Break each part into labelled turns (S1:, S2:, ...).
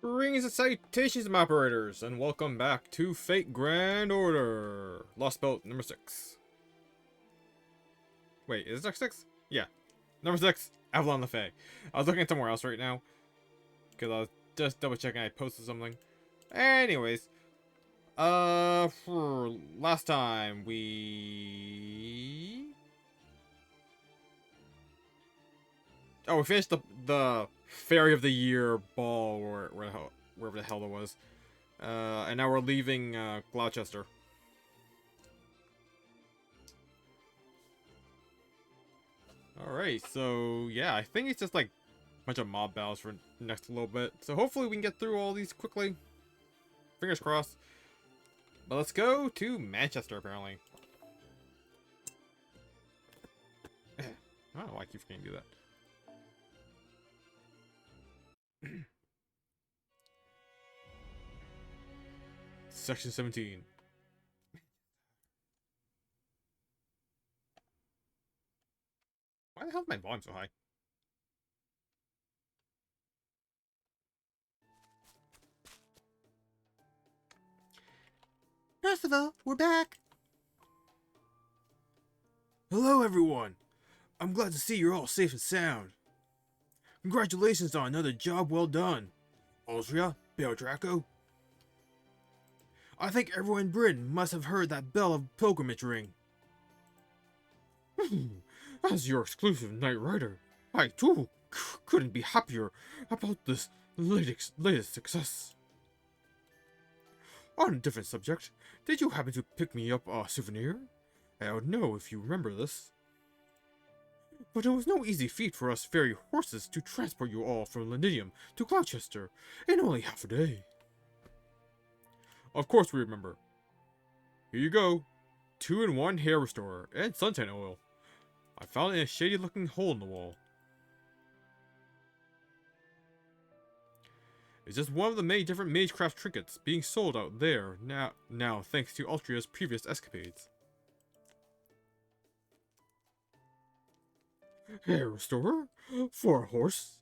S1: Greetings and salutations, my operators, and welcome back to Fate Grand Order. Lost Boat number 6. Wait, is it 6? Yeah. Number 6, Avalon the Fae. I was looking at somewhere else right now, because I was just double checking I posted something. Anyways, for last time we... Oh, we finished the Fairy of the Year ball, or wherever the hell it was. And now we're leaving, Gloucester. Alright, so, yeah, I think it's just, like, a bunch of mob battles for next little bit. So hopefully we can get through all these quickly. Fingers crossed. But let's go to Manchester, apparently. I don't know why I keep forgetting to do that. Section 17. Why the hell is my volume so high?
S2: Percival, we're back! Hello, everyone! I'm glad to see you're all safe and sound. Congratulations on another job well done, Aldria, Bale Draco. I think everyone in Britain must have heard that bell of pilgrimage ring. As your exclusive Knight Rider, I too couldn't be happier about this latest success. On a different subject, did you happen to pick me up a souvenir? I don't know if you remember this, but it was no easy feat for us fairy horses to transport you all from Londinium to Gloucester in only half a day.
S1: Of course we remember. Here you go. 2-in-1 hair restorer and suntan oil. I found it in a shady looking hole in the wall. It's just one of the many different magecraft trinkets being sold out there now thanks to Altria's previous escapades. Hair restorer? For a horse?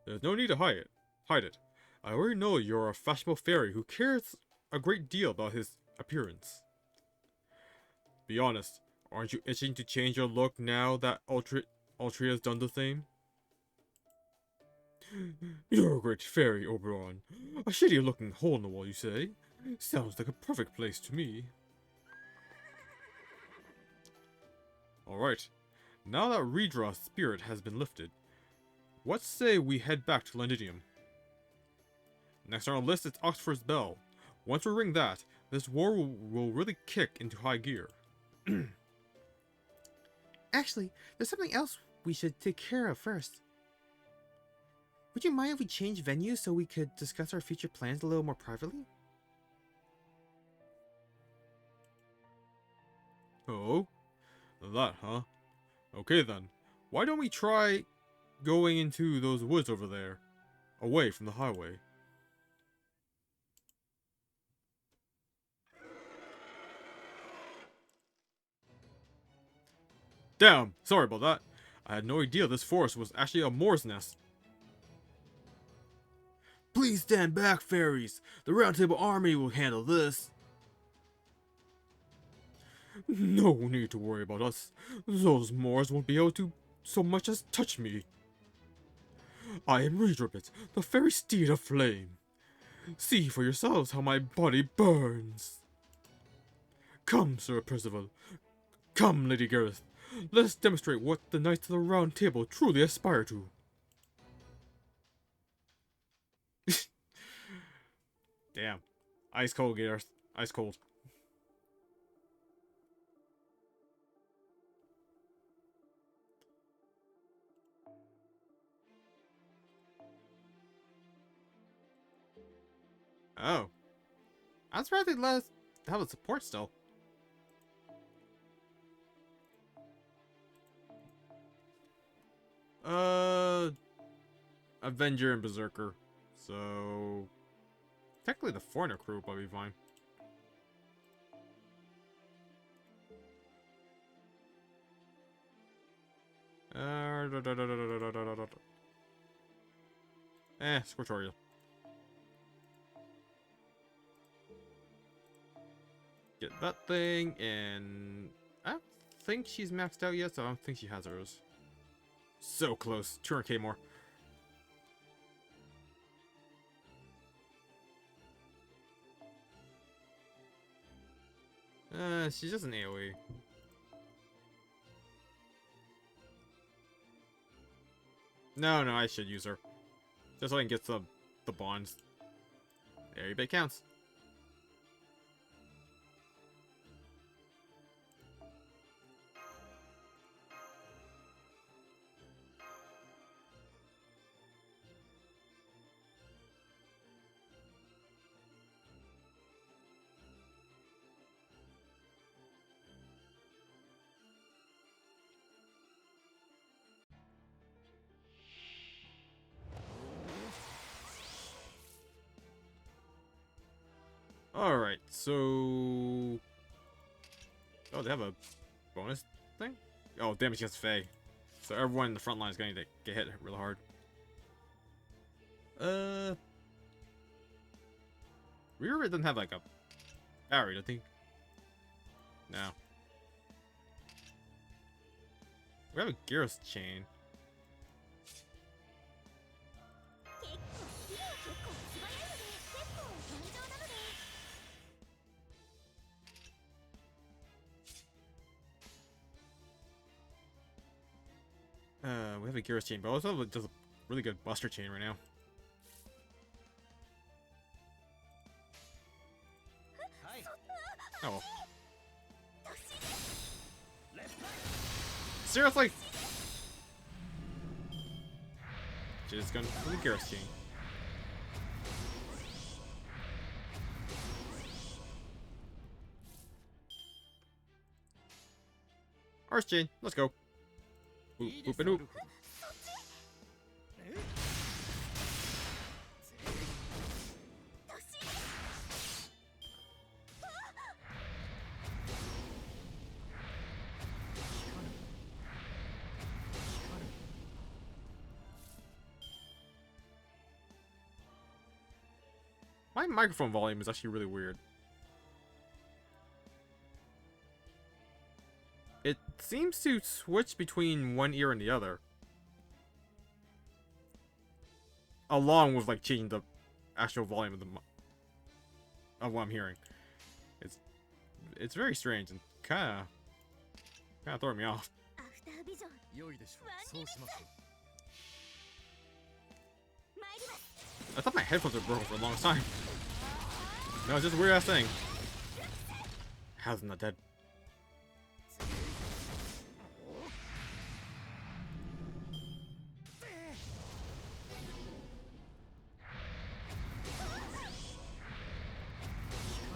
S1: There's no need to hide it. I already know you're a fashionable fairy who cares a great deal about his appearance. Be honest, aren't you itching to change your look now that Altria's done the same? You're a great fairy, Oberon. A shady looking hole in the wall, you say? Sounds like a perfect place to me. Alright, now that Redraw's spirit has been lifted, what say we head back to Londinium? Next on our list is Oxford's Bell. Once we ring that, this war will really kick into high gear.
S2: Actually, there's something else we should take care of first. Would you mind if we change venues so we could discuss our future plans a little more privately?
S1: Oh? That, huh? Okay then. Why don't we try going into those woods over there? Away from the highway. Damn! Sorry about that. I had no idea this forest was actually a Moor's nest.
S2: Please stand back, fairies! The Round Table Army will handle this.
S1: No need to worry about us. Those Moors won't be able to so much as touch me. I am Redrawbit, the fairy steed of flame. See for yourselves how my body burns. Come, Sir Percival. Come, Lady Gareth. Let us demonstrate what the Knights of the Round Table truly aspire to. Damn. Ice cold, Gareth. Ice cold. Oh. I'm surprised they let us have the support still. Avenger and Berserker. So... technically the foreigner crew will be fine. Squirtorial.
S2: get that thing, and I don't think she's maxed out yet, so I don't think she has hers. So close. 200k more. She's just an AoE. No, I should use her. Just so I can get the bonds. Every bit counts. Alright, so... Oh, they have a bonus thing? Oh, damage against Faye. So everyone in the front line is going to get hit really hard. Reaver doesn't have like a parry, does he? No. We have a Gyros chain. We have a Gyros chain, but also just a really good Buster chain right now. Oh. Seriously? Just going for the Gyros chain. Arse chain, let's go. Boop, boop, and oop. My microphone volume is actually really weird. It seems to switch between one ear and the other. Along with like changing the actual volume of what I'm hearing. It's very strange and kinda throwing me off. I thought my headphones were broken for a long time. No, it's just a weird ass thing. How's not dead?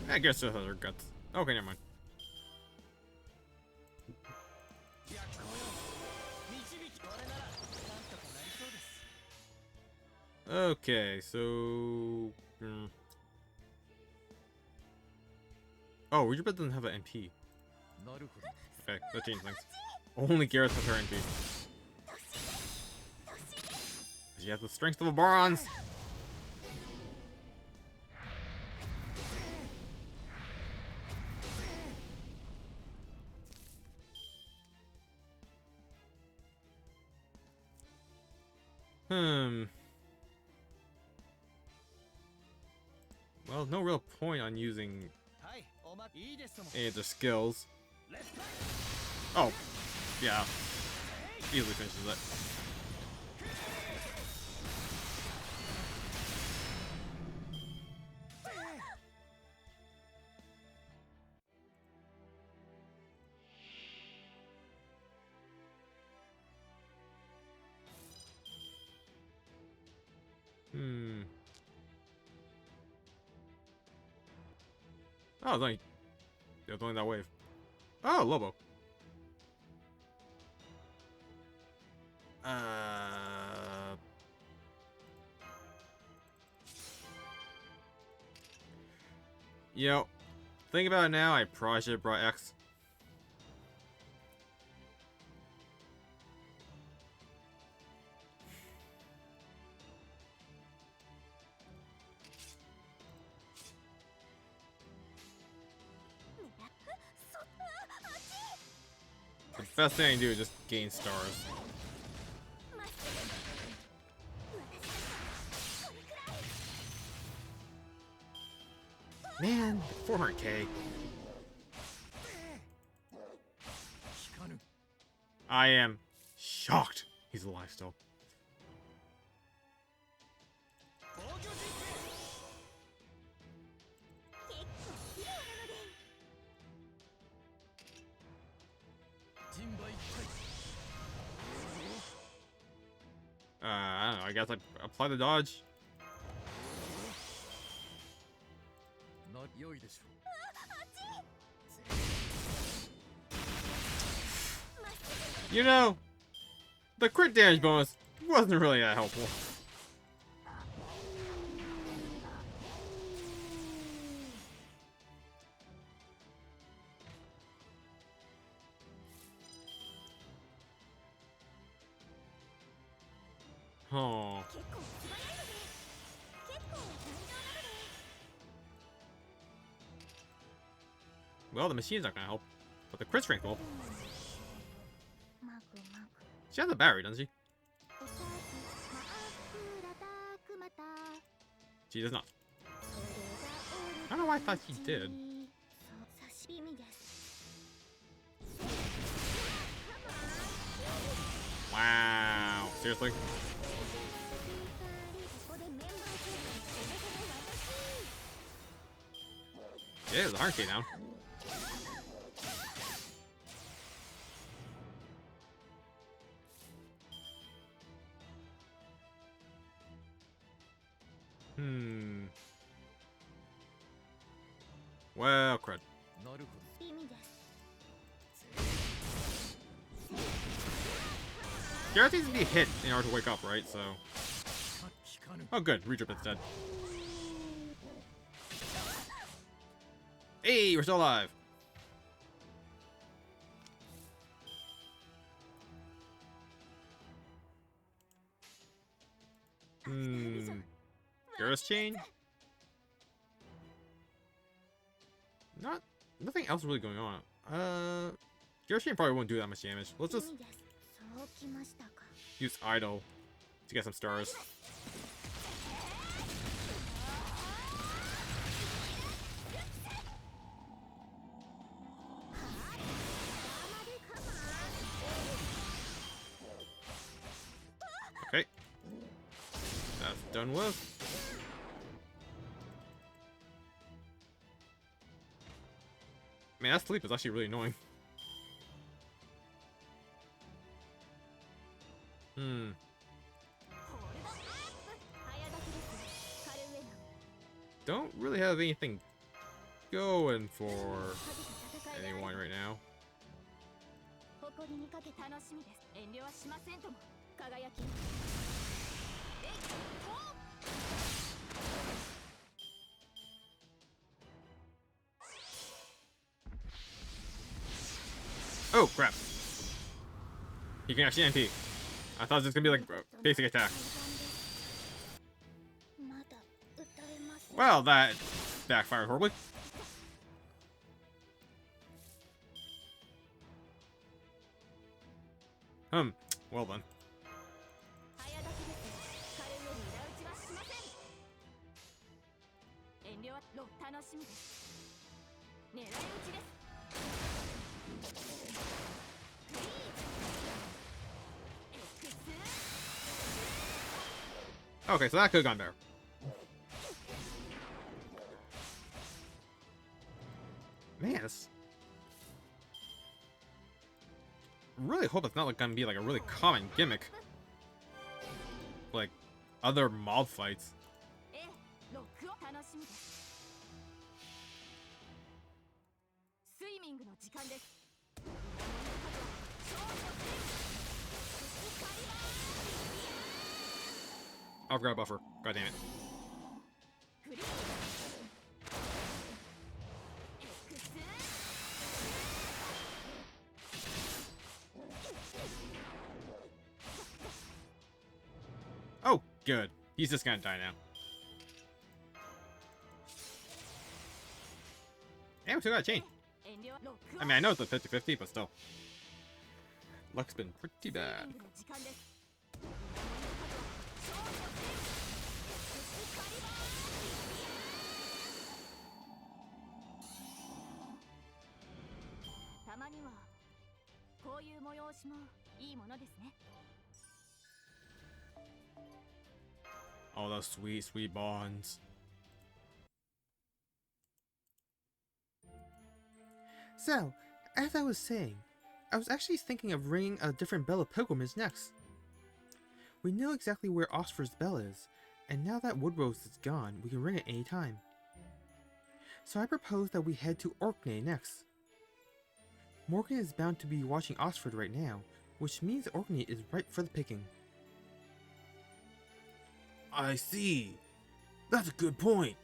S2: I guess it has her guts. Okay, never mind. Okay, so... Oh, Reaper doesn't have an MP. Okay, that changed things. Only Gareth has her MP. She has the strength of a bronze! Well, no real point on using any of the skills. Oh, yeah. Easily finishes it. Oh, it's only that wave. Oh, Lobo. You know, think about it now, I probably should have brought X.
S1: Best thing I can do is just gain stars. Man, 400k. I am shocked he's alive still. I don't know, I guess I apply the dodge. You know, the crit damage bonus wasn't really that helpful. Oh. Well, the machine's not gonna help, but the crit strength will. She has a battery, doesn't she? She does not. I don't know why I thought she did. Wow. Seriously? Yeah, there's a 100k down. Well, crud. Gareth needs to be hit in order to wake up, right? So. Oh, good. Redrip instead. Hey, we're still alive. Gareth's chain? Nothing else really going on. Gareth's chain probably won't do that much damage. Let's just use idle to get some stars. Okay. That's done with. Man, that sleep is actually really annoying. Don't really have anything going for anyone right now. Oh, crap. He can actually MP. I thought it was just gonna be like a basic attack. Well, that backfired horribly. Well then. Okay, so that could have gone better. Man, it's... really hope it's not like gonna be like a really common gimmick. Like other mob fights. I'll grab buffer. God damn it. Oh, good. He's just gonna die now. And we still got a chain. I mean, I know it's a 50-50, but still. Luck's been pretty bad. Oh, those sweet, sweet bonds.
S2: So, as I was saying, I was actually thinking of ringing a different bell of pilgrimage next. We know exactly where Osfer's bell is, and now that Woodrose is gone, we can ring it any time. So I propose that we head to Orkney next. Morgan is bound to be watching Osford right now, which means Orkney is ripe for the picking.
S3: I see. That's a good point.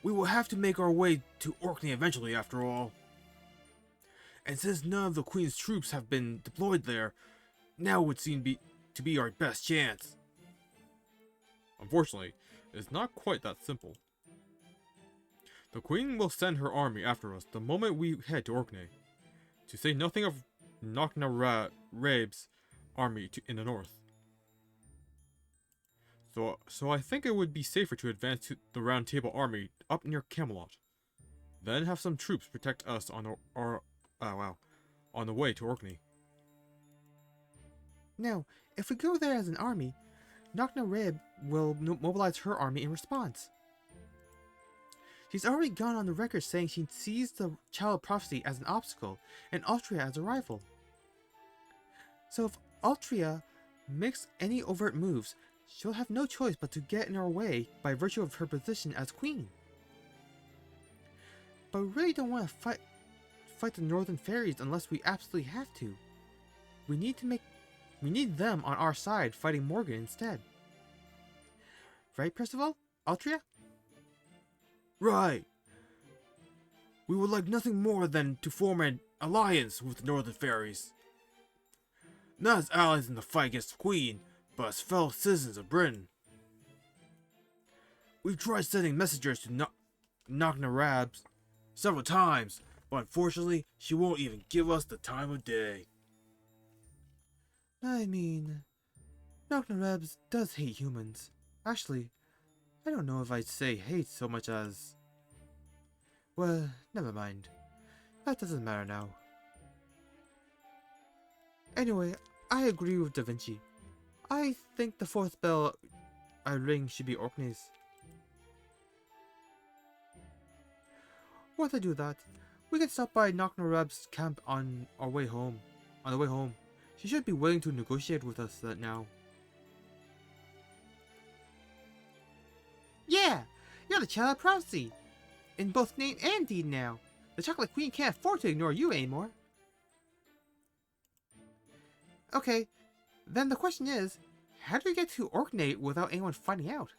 S3: We will have to make our way to Orkney eventually, after all. And since none of the Queen's troops have been deployed there, now would seem to be our best chance.
S1: Unfortunately, it's not quite that simple. The Queen will send her army after us the moment we head to Orkney, to say nothing of Knocknaraib's army in the north. So I think it would be safer to advance to the Round Table army up near Camelot, then have some troops protect us on the way to Orkney.
S2: Now, if we go there as an army, Knocknaraib will mobilize her army in response. She's already gone on the record saying she sees the Child of Prophecy as an obstacle and Altria as a rival. So if Altria makes any overt moves, she'll have no choice but to get in our way by virtue of her position as queen. But we really don't want to fight the Northern Fairies unless we absolutely have to. We need them on our side fighting Morgan instead. Right, Percival? Altria?
S3: Right. We would like nothing more than to form an alliance with the Northern Fairies. Not as allies in the fight against the Queen, but as fellow citizens of Britain. We've tried sending messengers to Knocknaraib several times, but unfortunately, she won't even give us the time of day.
S2: I mean, Knocknaraib does hate humans. Actually, I don't know if I'd say hate so much as... Well, never mind. That doesn't matter now. Anyway, I agree with Da Vinci. I think the fourth bell I ring should be Orkney's. Once I do that, we can stop by Knocknaraib's camp on our way home. On the way home, she should be willing to negotiate with us now. Yeah, you're the Child of Prophecy, in both name and deed now. The Chocolate Queen can't afford to ignore you anymore. Okay, then the question is, how do we get to Orkney without anyone finding out?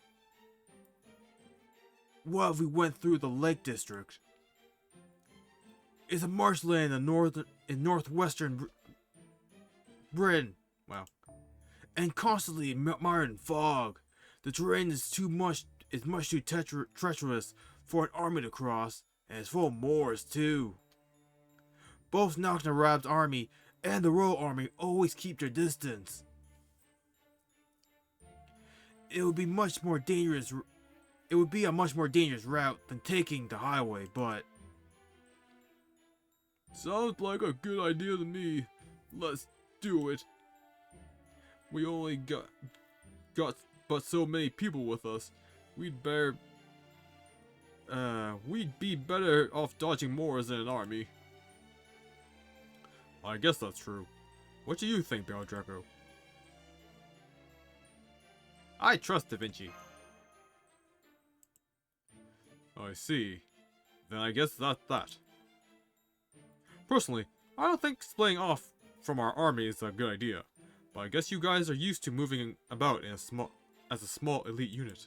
S3: What if we went through the Lake District? It's a marshland in northwestern Britain.
S1: Wow.
S3: And constantly mired in fog. The terrain is much too treacherous for an army to cross, and it's full of moors too. Both Knocknaraib's army and the Royal Army always keep their distance. It would be a much more dangerous route than taking the highway, but
S1: Sounds like a good idea to me. Let's do it. We only got but so many people with us. We'd be better off dodging moors than an army. I guess that's true. What do you think, Bell Draco? I trust Da Vinci. I see. Then I guess that's that. Personally, I don't think splitting off from our army is a good idea, but I guess you guys are used to moving about as a small elite unit.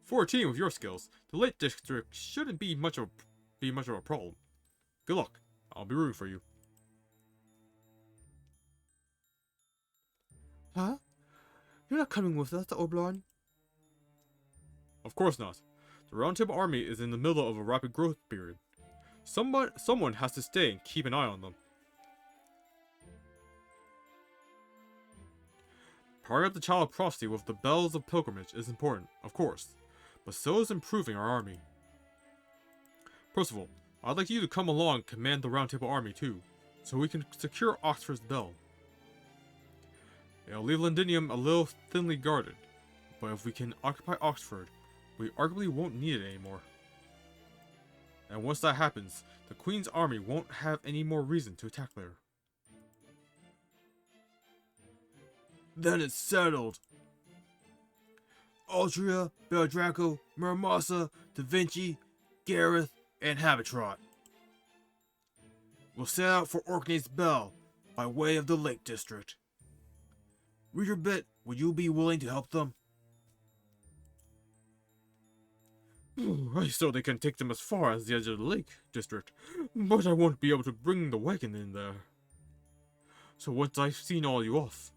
S1: For a team with your skills, the Lake District shouldn't be much of a problem. Good luck. I'll be rooting for you.
S2: Huh? You're not coming with us to Oberon?
S1: Of course not. The Round Table army is in the middle of a rapid growth period. Someone has to stay and keep an eye on them. Carrying out the child of prophecy with the bells of pilgrimage is important, of course, but so is improving our army. Percival, I'd like you to come along and command the Round Table army too, so we can secure Oxford's bell. It'll leave Londinium a little thinly guarded, but if we can occupy Oxford, we arguably won't need it anymore. And once that happens, the Queen's army won't have any more reason to attack there.
S3: Then it's settled. Altria, Beldraco, Muramasa, Da Vinci, Gareth, and Habitrot. We'll set out for Orkney's Bell by way of the Lake District. Reader Bit, would you be willing to help them?
S1: I certainly can take them as far as the edge of the Lake District, but I won't be able to bring the wagon in there. So once I've seen all you off,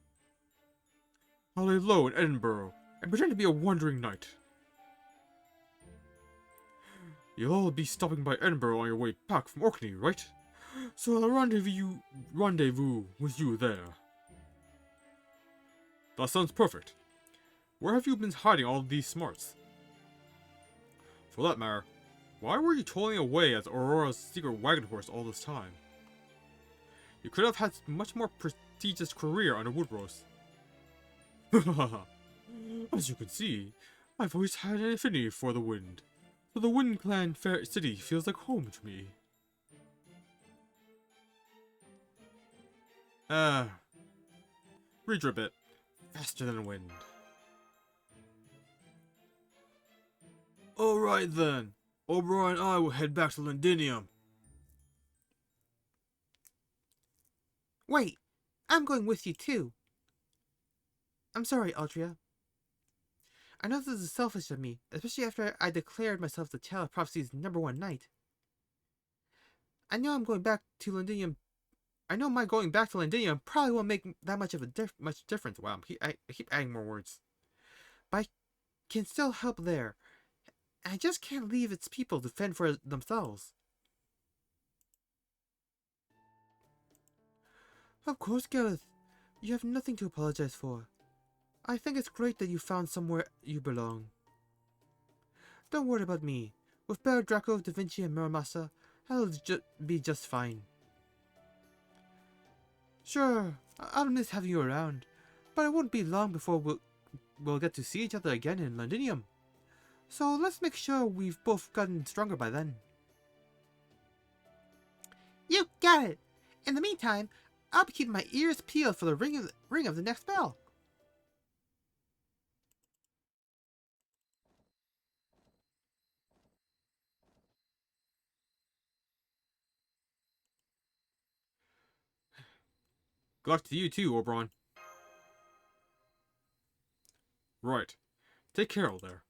S1: I'll lay low in Edinburgh and pretend to be a wandering knight. You'll all be stopping by Edinburgh on your way back from Orkney, right? So I'll rendezvous with you there. That sounds perfect. Where have you been hiding all these smarts? For that matter, why were you toiling away as Aurora's secret wagon horse all this time? You could have had a much more prestigious career under Woodrose. As you can see, I've always had an affinity for the wind, so the Wind Clan Fair City feels like home to me. Read a bit. Faster than wind.
S3: Alright then. Oberon and I will head back to Londinium.
S2: Wait, I'm going with you too. I'm sorry, Altria. I know this is selfish of me, especially after I declared myself the Child of Prophecy's #1 knight. I know my going back to Londinium probably won't make that much of a difference. Wow, I keep adding more words. But I can still help there. I just can't leave its people to fend for themselves. Of course, Gareth. You have nothing to apologize for. I think it's great that you found somewhere you belong. Don't worry about me. With Beldraco, Da Vinci, and Muramasa, I'll be just fine. Sure, I'll miss having you around, but it won't be long before we'll get to see each other again in Londinium. So let's make sure we've both gotten stronger by then. You got it! In the meantime, I'll be keeping my ears peeled for the ring of the next bell.
S1: Good luck to you too, Oberon. Right. Take care out there.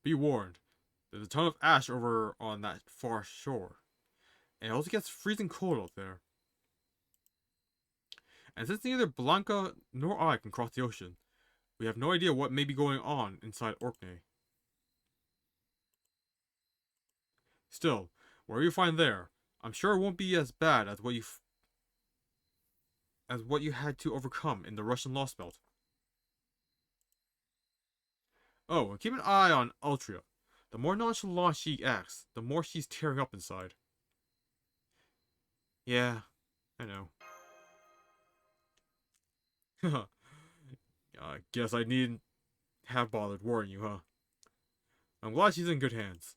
S1: Be warned. There's a ton of ash over on that far shore. And it also gets freezing cold out there. And since neither Blanca nor I can cross the ocean, we have no idea what may be going on inside Orkney. Still, whatever you find there, I'm sure it won't be as bad as what you had to overcome in the Russian Lost Belt. Oh, and keep an eye on Altria. The more nonchalant she acts, the more she's tearing up inside. Yeah, I know. I guess I needn't have bothered warning you, huh? I'm glad she's in good hands.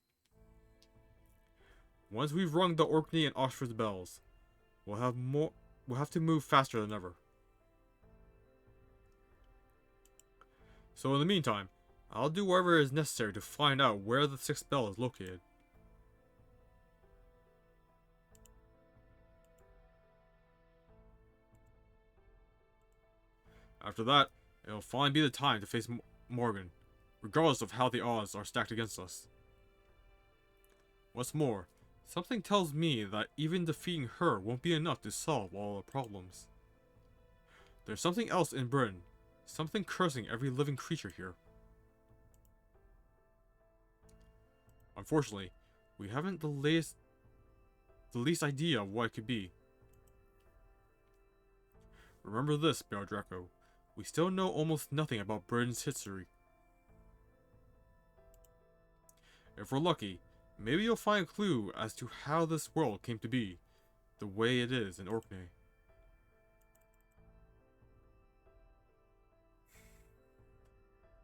S1: Once we've rung the Orkney and Oxford's bells, we'll have to move faster than ever. So in the meantime, I'll do whatever is necessary to find out where the 6th bell is located. After that, it'll finally be the time to face Morgan, regardless of how the odds are stacked against us. What's more, something tells me that even defeating her won't be enough to solve all the problems. There's something else in Britain, something cursing every living creature here. Unfortunately, we haven't the least idea of what it could be. Remember this, Bear Draco. We still know almost nothing about Britain's history. If we're lucky, maybe you'll find a clue as to how this world came to be the way it is in Orkney.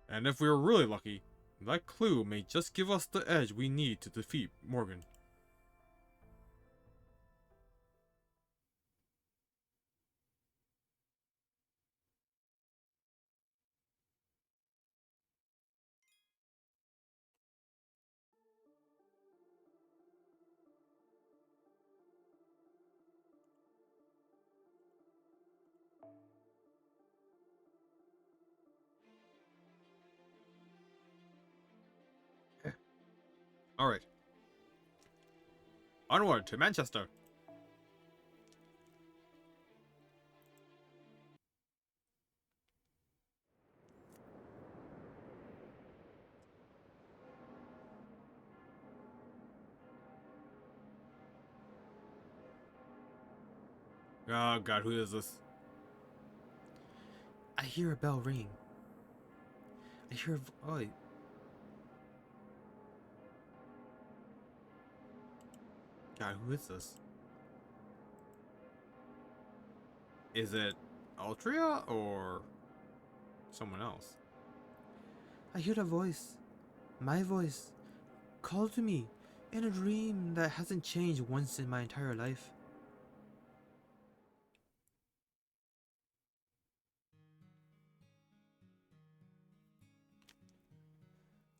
S1: And if we're really lucky, that clue may just give us the edge we need to defeat Morgan. Alright. Onward to Manchester! Oh god, who is this?
S2: I hear a bell ringing. I hear a voice.
S1: God, who is this? Is it Altria or someone else?
S2: I hear a voice. My voice. Called to me in a dream that hasn't changed once in my entire life.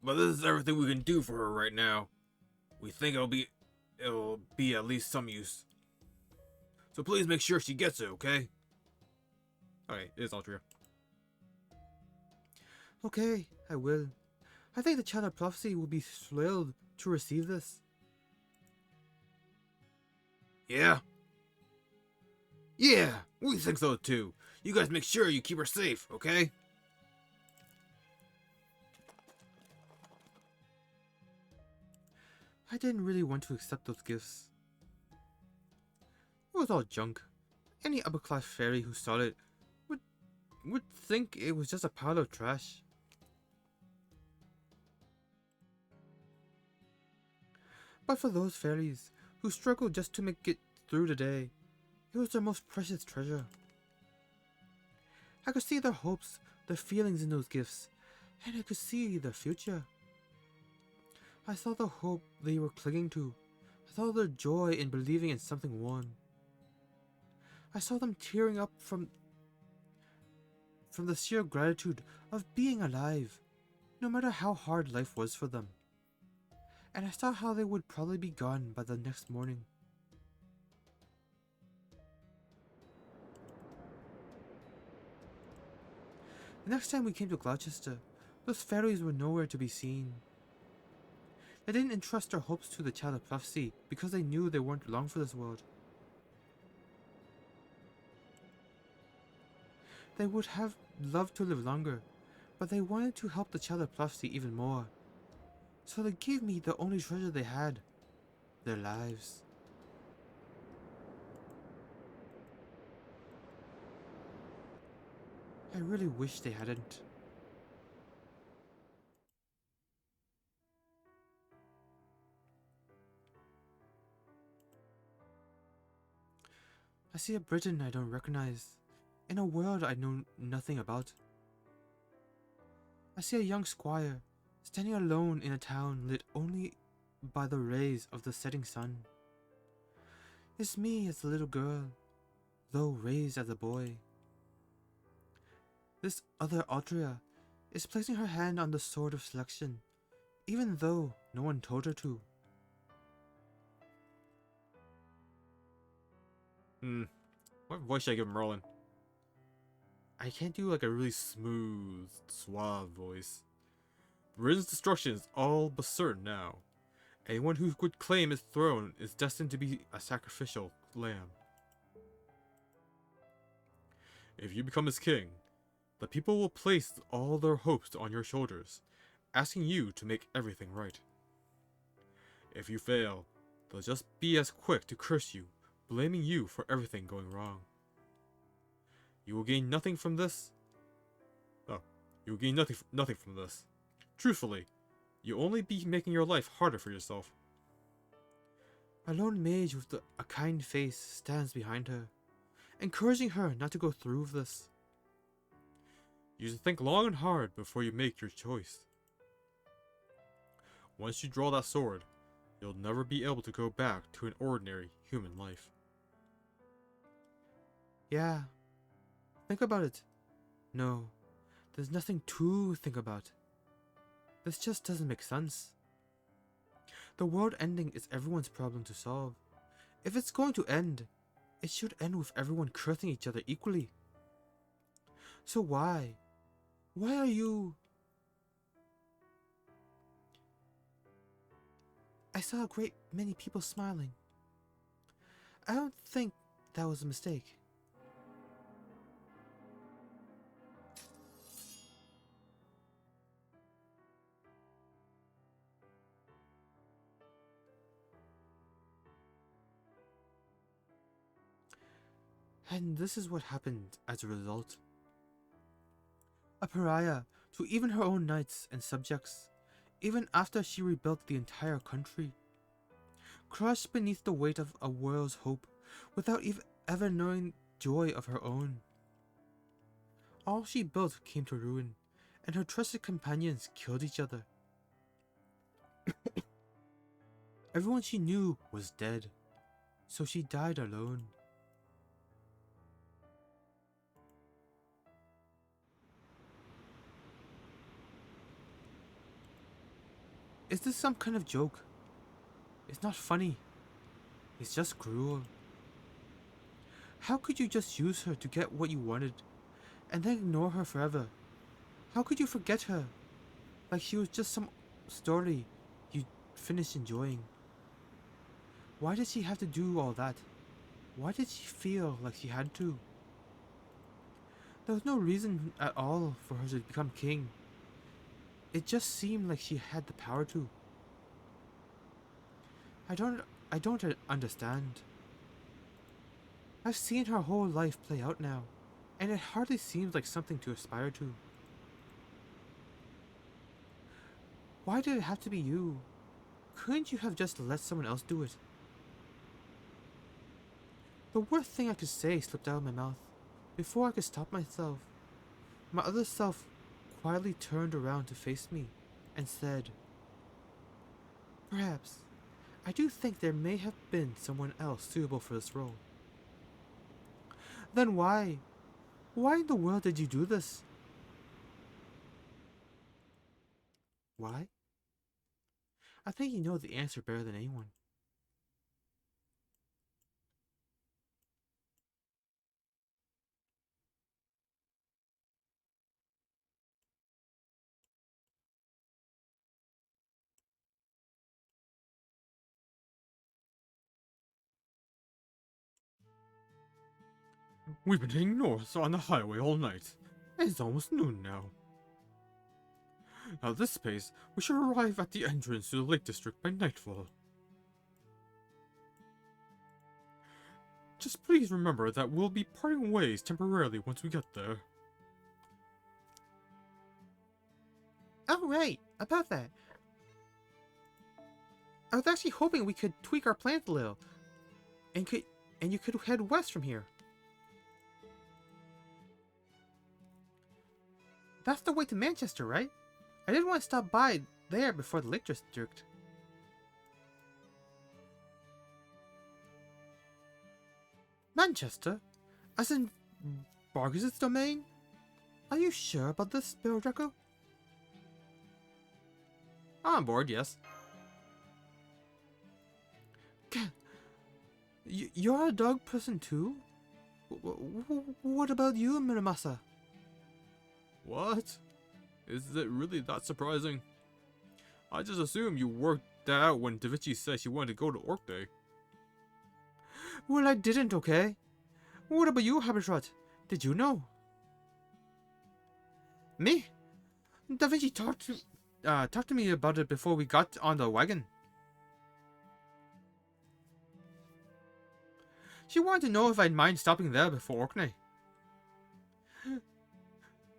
S1: But this is everything we can do for her right now. We think it'll be at least some use. So please make sure she gets it, okay? Okay, it is Altria.
S2: Okay, I will. I think the Child of Prophecy will be thrilled to receive this.
S1: Yeah? Yeah, we think so too. You guys make sure you keep her safe, okay?
S2: I didn't really want to accept those gifts. It was all junk. Any upper-class fairy who saw it would think it was just a pile of trash. But for those fairies who struggled just to make it through the day, it was their most precious treasure. I could see their hopes, their feelings in those gifts, and I could see their future. I saw the hope they were clinging to. I saw their joy in believing in something won. I saw them tearing up from the sheer gratitude of being alive, no matter how hard life was for them. And I saw how they would probably be gone by the next morning. The next time we came to Gloucester, those fairies were nowhere to be seen. They didn't entrust their hopes to the Child of Prophecy because they knew they weren't long for this world. They would have loved to live longer, but they wanted to help the Child of Prophecy even more. So they gave me the only treasure they had, their lives. I really wish they hadn't. I see a Britain I don't recognize, in a world I know nothing about. I see a young squire, standing alone in a town lit only by the rays of the setting sun. It's me as a little girl, though raised as a boy. This other Audria is placing her hand on the sword of selection, even though no one told her to.
S1: What voice should I give Merlin? I can't do like a really smooth, suave voice. Britain's destruction is all but certain now. Anyone who could claim its throne is destined to be a sacrificial lamb. If you become its king, the people will place all their hopes on your shoulders, asking you to make everything right. If you fail, they'll just be as quick to curse you, blaming you for everything going wrong. You will gain nothing from this. Oh, you will gain nothing from this. Truthfully, you'll only be making your life harder for yourself.
S2: A lone mage with a kind face stands behind her, encouraging her not to go through with this.
S1: You should think long and hard before you make your choice. Once you draw that sword, you'll never be able to go back to an ordinary human life.
S2: Yeah. Think about it. No, there's nothing to think about. This just doesn't make sense. The world ending is everyone's problem to solve. If it's going to end, it should end with everyone cursing each other equally. So why? Why are you... I saw a great many people smiling. I don't think that was a mistake. And this is what happened as a result. A pariah to even her own knights and subjects, even after she rebuilt the entire country. Crushed beneath the weight of a world's hope, without ever knowing joy of her own. All she built came to ruin, and her trusted companions killed each other. Everyone she knew was dead, so she died alone. Is this some kind of joke? It's not funny. It's just cruel. How could you just use her to get what you wanted, and then ignore her forever? How could you forget her, like she was just some story you finished enjoying? Why did she have to do all that? Why did she feel like she had to? There was no reason at all for her to become king. It just seemed like she had the power to. I don't understand. I've seen her whole life play out now, and it hardly seems like something to aspire to. Why did it have to be you? Couldn't you have just let someone else do it? The worst thing I could say slipped out of my mouth before I could stop myself. My other self quietly turned around to face me and said, "Perhaps, I do think there may have been someone else suitable for this role." Then why? Why in the world did you do this? Why? I think you know the answer better than anyone.
S1: We've been heading north on the highway all night. It's almost noon now. At this pace, we should arrive at the entrance to the Lake District by nightfall. Just please remember that we'll be parting ways temporarily once we get there.
S2: Oh, right, about that. I was actually hoping we could tweak our plans a little, and you could head west from here. That's the way to Manchester, right? I didn't want to stop by there before the Lake District. Manchester? As in Vargas' domain? Are you sure about this, Sparrow Draco?
S1: I'm on board, yes.
S2: You're a dog person too? What about you, Miramasa?
S1: What? Is it really that surprising? I just assumed you worked that out when Da Vinci said she wanted to go to Orc Day.
S2: Well, I didn't, okay? What about you, Habershot? Did you know? Me? Da Vinci talked to me about it before we got on the wagon. She wanted to know if I'd mind stopping there before Orkney.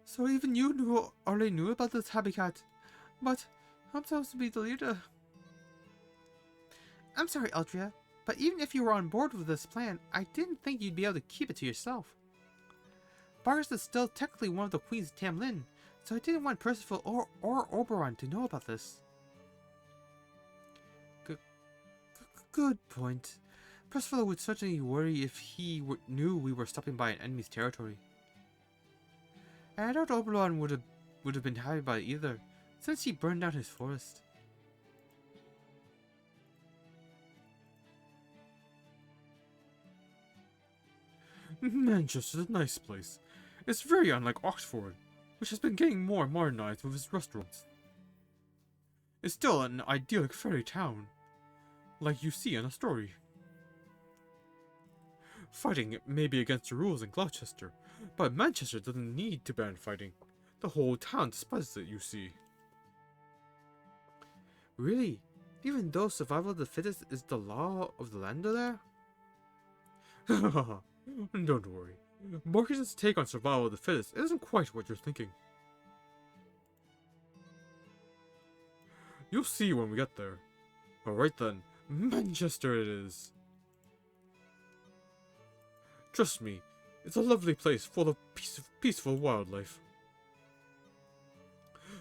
S1: So even you already knew about this habitat. But I'm supposed to be the leader. I'm sorry, Eldria, but even if you were on board with this plan, I didn't think you'd be able to keep it to yourself. Vargas is still technically one of the queens of Tamlin, so I didn't want Percival or Oberon to know about this. Good point. Percival would certainly worry if he knew we were stopping by an enemy's territory. And I doubt Oberon would have been happy about it either, since he burned down his forest. Manchester's a nice place. It's very unlike Oxford, which has been getting more modernized with its restaurants. It's still an idyllic fairy town, like you see in a story. Fighting may be against the rules in Gloucester, but Manchester doesn't need to ban fighting. The whole town despises it, you see. Really? Even though survival of the fittest is the law of the land there? Don't worry. Marcus's take on survival of the fittest isn't quite what you're thinking. You'll see when we get there. Alright then, Manchester it is. Trust me, it's a lovely place full of peaceful wildlife.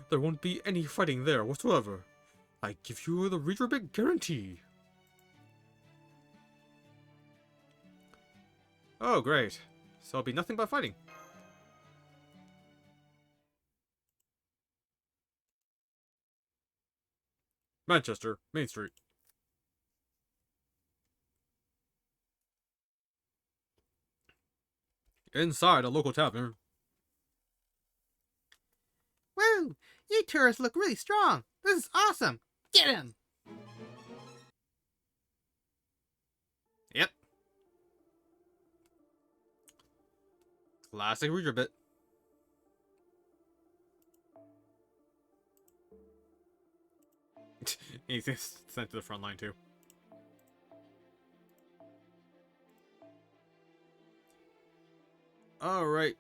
S1: There won't be any fighting there whatsoever. I give you the Reader Big guarantee. Oh, great. So it'll be nothing but fighting. Manchester, Main Street. Inside a local tavern.
S4: Woo! You tourists look really strong. This is awesome. Get him!
S1: Yep. Classic Reader bit. He's sent to the front line too. Alright.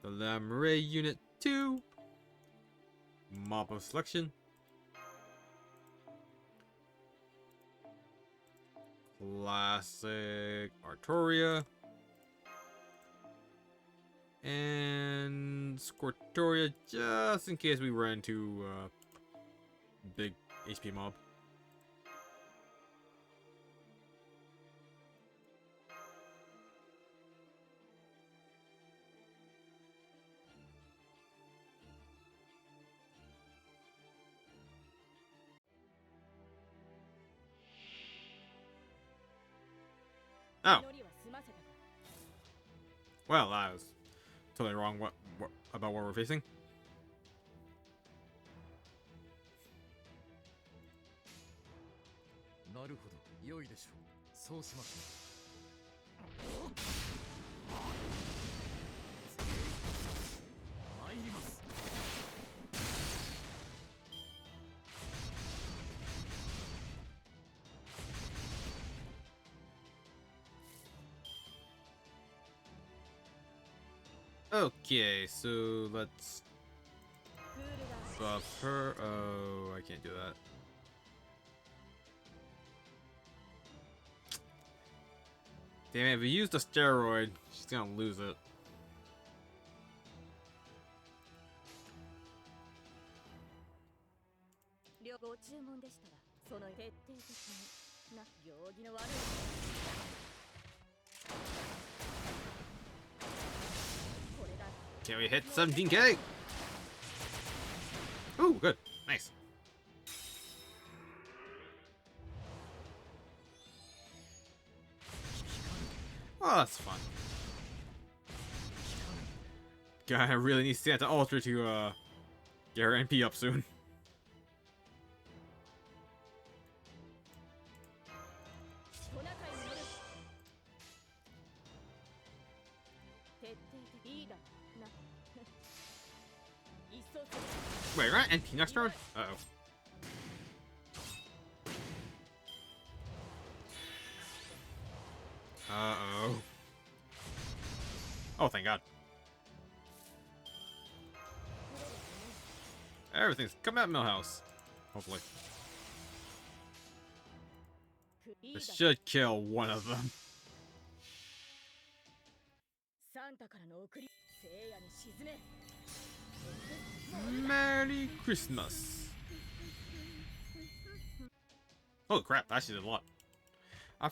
S1: The Lamray Unit 2. Mob of Selection. Classic Artoria. And Scortoria, just in case we run into big HP mob. Oh. Well, I was totally wrong about what we're facing. Okay, so let's buff her. Oh, I can't do that. Damn it, if we used a steroid, she's gonna lose it. Can we hit 17k? Ooh, good. Nice. Oh, that's fun. God, I really need Santa Ultra to get her NP up soon. Wait, right? NP next turn? Uh-oh. Uh-oh.
S2: Oh, thank God. Everything's coming out Millhouse. Hopefully. This should kill one of them. Merry Christmas. Oh crap, that actually did a lot. I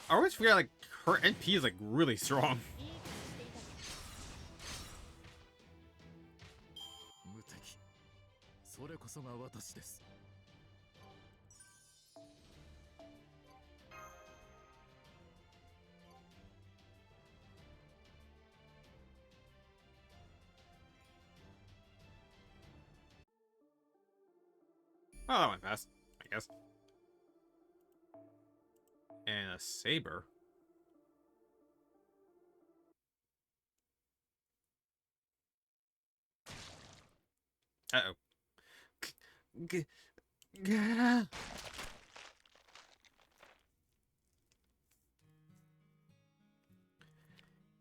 S2: always forget, like, her NP is, like, really strong. Oh, that went fast, I guess. And a saber. Uh-oh.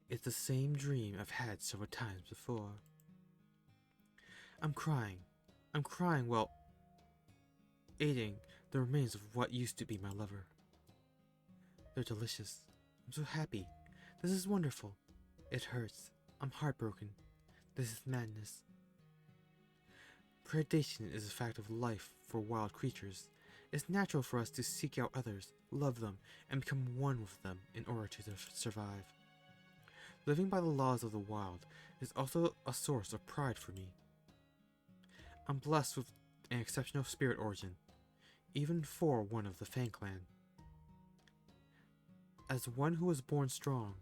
S2: It's the same dream I've had several times before. I'm crying. I'm crying while eating the remains of what used to be my lover. They're delicious. I'm so happy. This is wonderful. It hurts. I'm heartbroken. This is madness. Predation is a fact of life for wild creatures. It's natural for us to seek out others, love them, and become one with them in order to survive. Living by the laws of the wild is also a source of pride for me. I'm blessed with an exceptional spirit origin, even for one of the Fang Clan. As one who was born strong,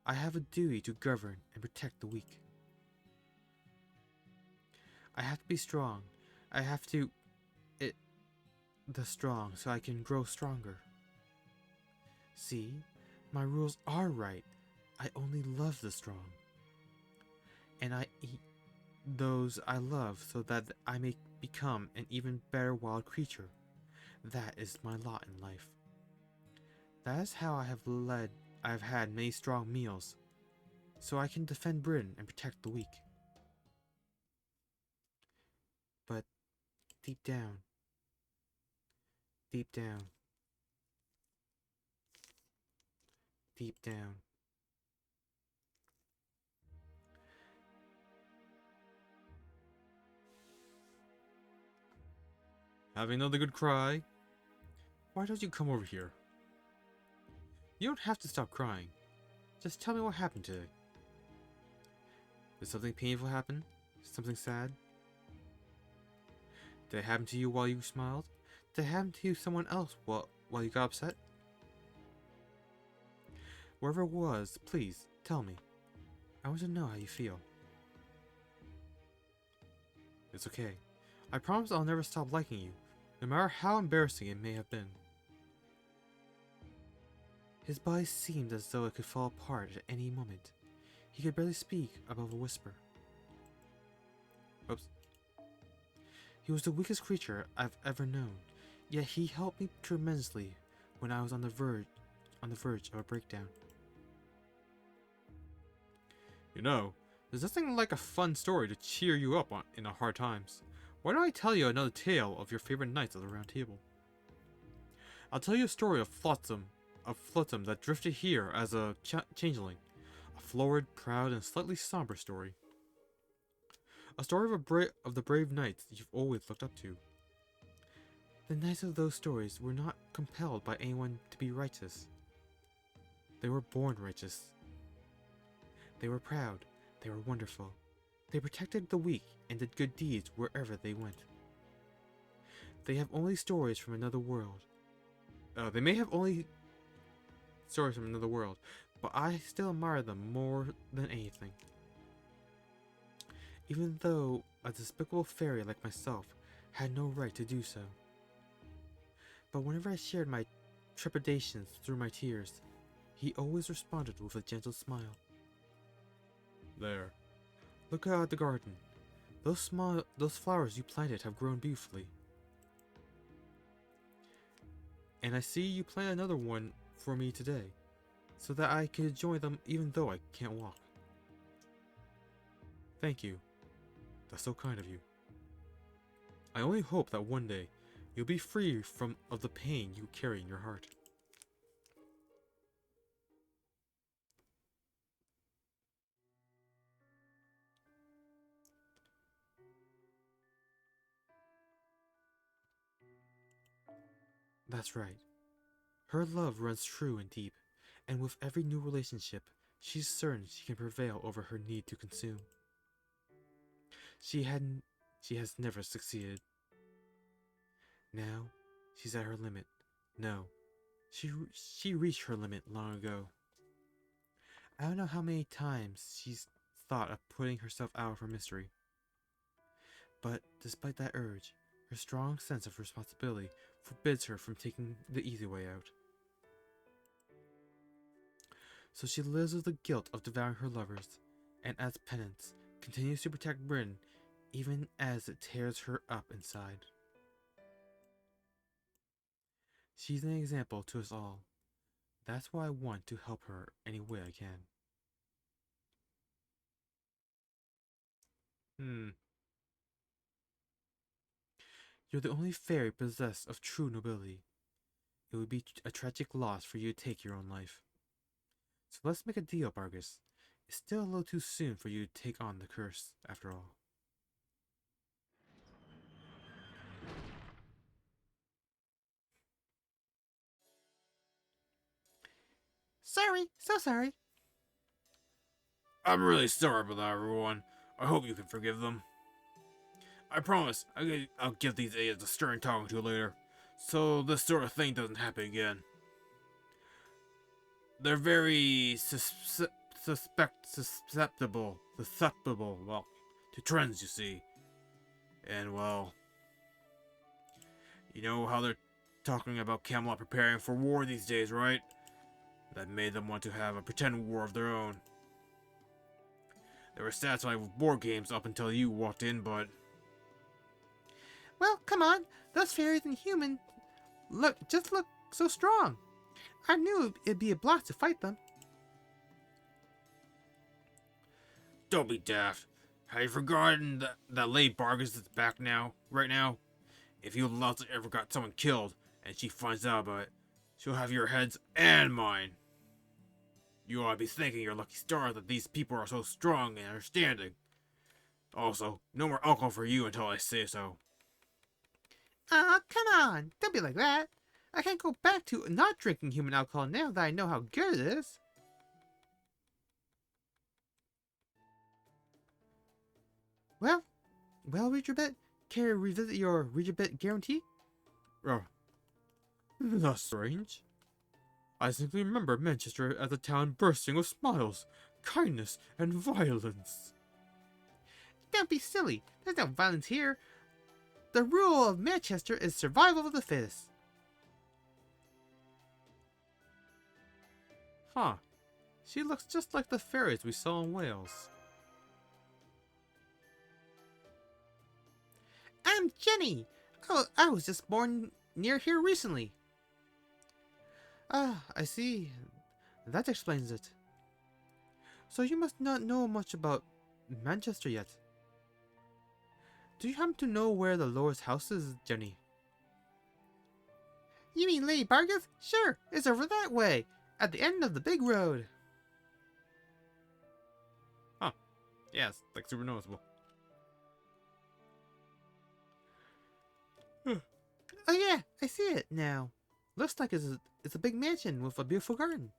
S2: I have a duty to govern and protect the weak. I have to be strong. I have to the strong so I can grow stronger. See, my rules are right. I only love the strong. And I eat those I love so that I may become an even better wild creature. That is my lot in life. That is how I have had many strong meals, so I can defend Britain and protect the weak. But deep down, deep down, deep down, having another good cry? Why don't you come over here? You don't have to stop crying. Just tell me what happened today. Did something painful happen? Something sad? Did it happen to you while you smiled? Did it happen to someone else while you got upset? Wherever it was, please, tell me. I want to know how you feel. It's okay. I promise I'll never stop liking you, no matter how embarrassing it may have been. His body seemed as though it could fall apart at any moment. He could barely speak above a whisper. Oops. He was the weakest creature I've ever known, yet he helped me tremendously when I was on the verge of a breakdown. You know, there's nothing like a fun story to cheer you up in the hard times. Why don't I tell you another tale of your favorite knights of the Round Table? I'll tell you a story of Flotsam that drifted here as a changeling. A florid, proud, and slightly somber story. A story of the brave knights you've always looked up to. The knights of those stories were not compelled by anyone to be righteous. They were born righteous. They were proud. They were wonderful. They protected the weak and did good deeds wherever they went. They have only stories from another world. They may have only stories from another world, but I still admire them more than anything. Even though a despicable fairy like myself had no right to do so. But whenever I shared my trepidations through my tears, he always responded with a gentle smile. There. Look out at the garden. Those flowers you planted have grown beautifully. And I see you plant another one for me today.
S1: so that I could join them even though I can't walk. Thank you. That's so kind of you. I only hope that one day you'll be free of the pain you carry in your heart. That's right. Her love runs true and deep, and with every new relationship, she's certain she can prevail over her need to consume. She has never succeeded. Now, she's at her limit. No, she reached her limit long ago. I don't know how many times she's thought of putting herself out of her misery. But despite that urge, her strong sense of responsibility forbids her from taking the easy way out. So she lives with the guilt of devouring her lovers, and as penance, continues to protect Bryn even as it tears her up inside. She's an example to us all. That's why I want to help her any way I can. You're the only fairy possessed of true nobility. It would be a tragic loss for you to take your own life. So let's make a deal, Bargus. It's still a little too soon for you to take on the curse, after all.
S4: Sorry, so sorry.
S3: I'm really sorry about that, everyone. I hope you can forgive them. I promise, I'll give these idiots a stern talking to later, so this sort of thing doesn't happen again. They're very susceptible, well, to trends, you see. And, well, you know how they're talking about Camelot preparing for war these days, right? That made them want to have a pretend war of their own. They were satisfied with board games up until you walked in, but...
S4: Well, come on. Those fairies and humans look so strong. I knew it'd be a blast to fight them.
S3: Don't be daft. Have you forgotten that Lady Bargus is back now, right now? If you lots ever got someone killed, and she finds out about it, she'll have your heads and mine. You ought to be thanking your lucky stars that these people are so strong and understanding. Also, no more alcohol for you until I say so.
S4: Aw, come on. Don't be like that. I can't go back to not drinking human alcohol now that I know how good it is. Well, read your bit. Care to revisit your read your bit guarantee?
S1: Oh, that's strange. I simply remember Manchester as a town bursting with smiles, kindness, and violence.
S4: Don't be silly. There's no violence here. The rule of Manchester is survival of the fittest.
S1: Huh. She looks just like the fairies we saw in Wales.
S4: I'm Jenny. Oh, I was just born near here recently. Ah, I see. That explains it. So you must not know much about Manchester yet. Do you happen to know where the Lord's house is, Jenny? You mean Lady Bargus? Sure, it's over that way, at the end of the big road.
S1: Huh. Yeah, it's like super noticeable.
S4: Oh yeah, I see it now. Looks like it's a big mansion with a beautiful garden.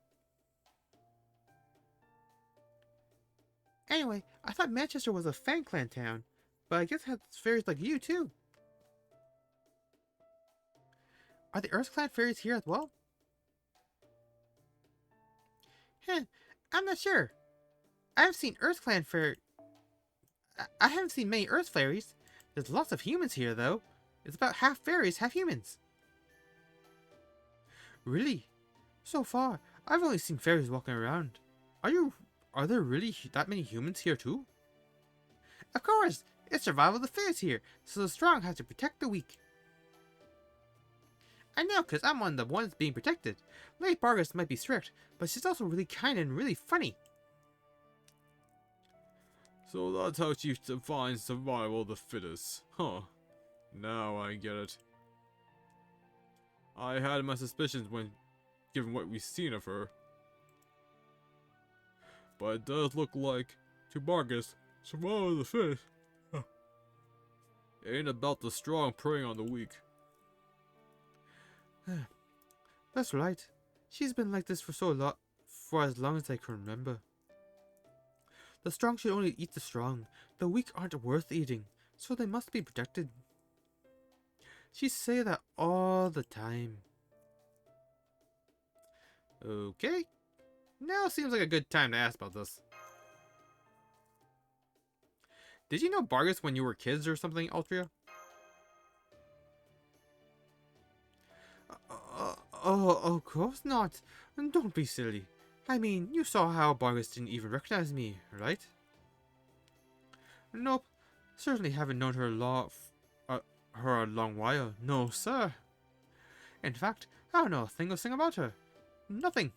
S4: Anyway, I thought Manchester was a Fan Clan town, but I guess it has fairies like you too. Are the Earth Clan fairies here as well? I'm not sure. I haven't seen Earth Clan fairy. I haven't seen many Earth fairies. There's lots of humans here though. It's about half fairies, half humans. Really? So far, I've only seen fairies walking around. Are there really that many humans here too? Of course! It's survival of the fittest here, so the strong have to protect the weak. I know, because I'm one of the ones being protected. Lady Bargus might be strict, but she's also really kind and really funny.
S1: So that's how Chief defines survival of the fittest. Huh. Now I get it. I had my suspicions when, given what we've seen of her. But it does look like, to Bargus, survival of the fittest. Huh. It ain't about the strong preying on the weak.
S4: That's right. She's been like this for as long as I can remember. The strong should only eat the strong. The weak aren't worth eating, so they must be protected. She say that all the time. Okay. Now seems like a good time to ask about this. Did you know Bargus when you were kids or something, Altria? Of course not. Don't be silly. I mean, you saw how Bargus didn't even recognize me, right? Nope. Certainly haven't known her a long while. No, sir. In fact, I don't know a single thing about her. Nothing.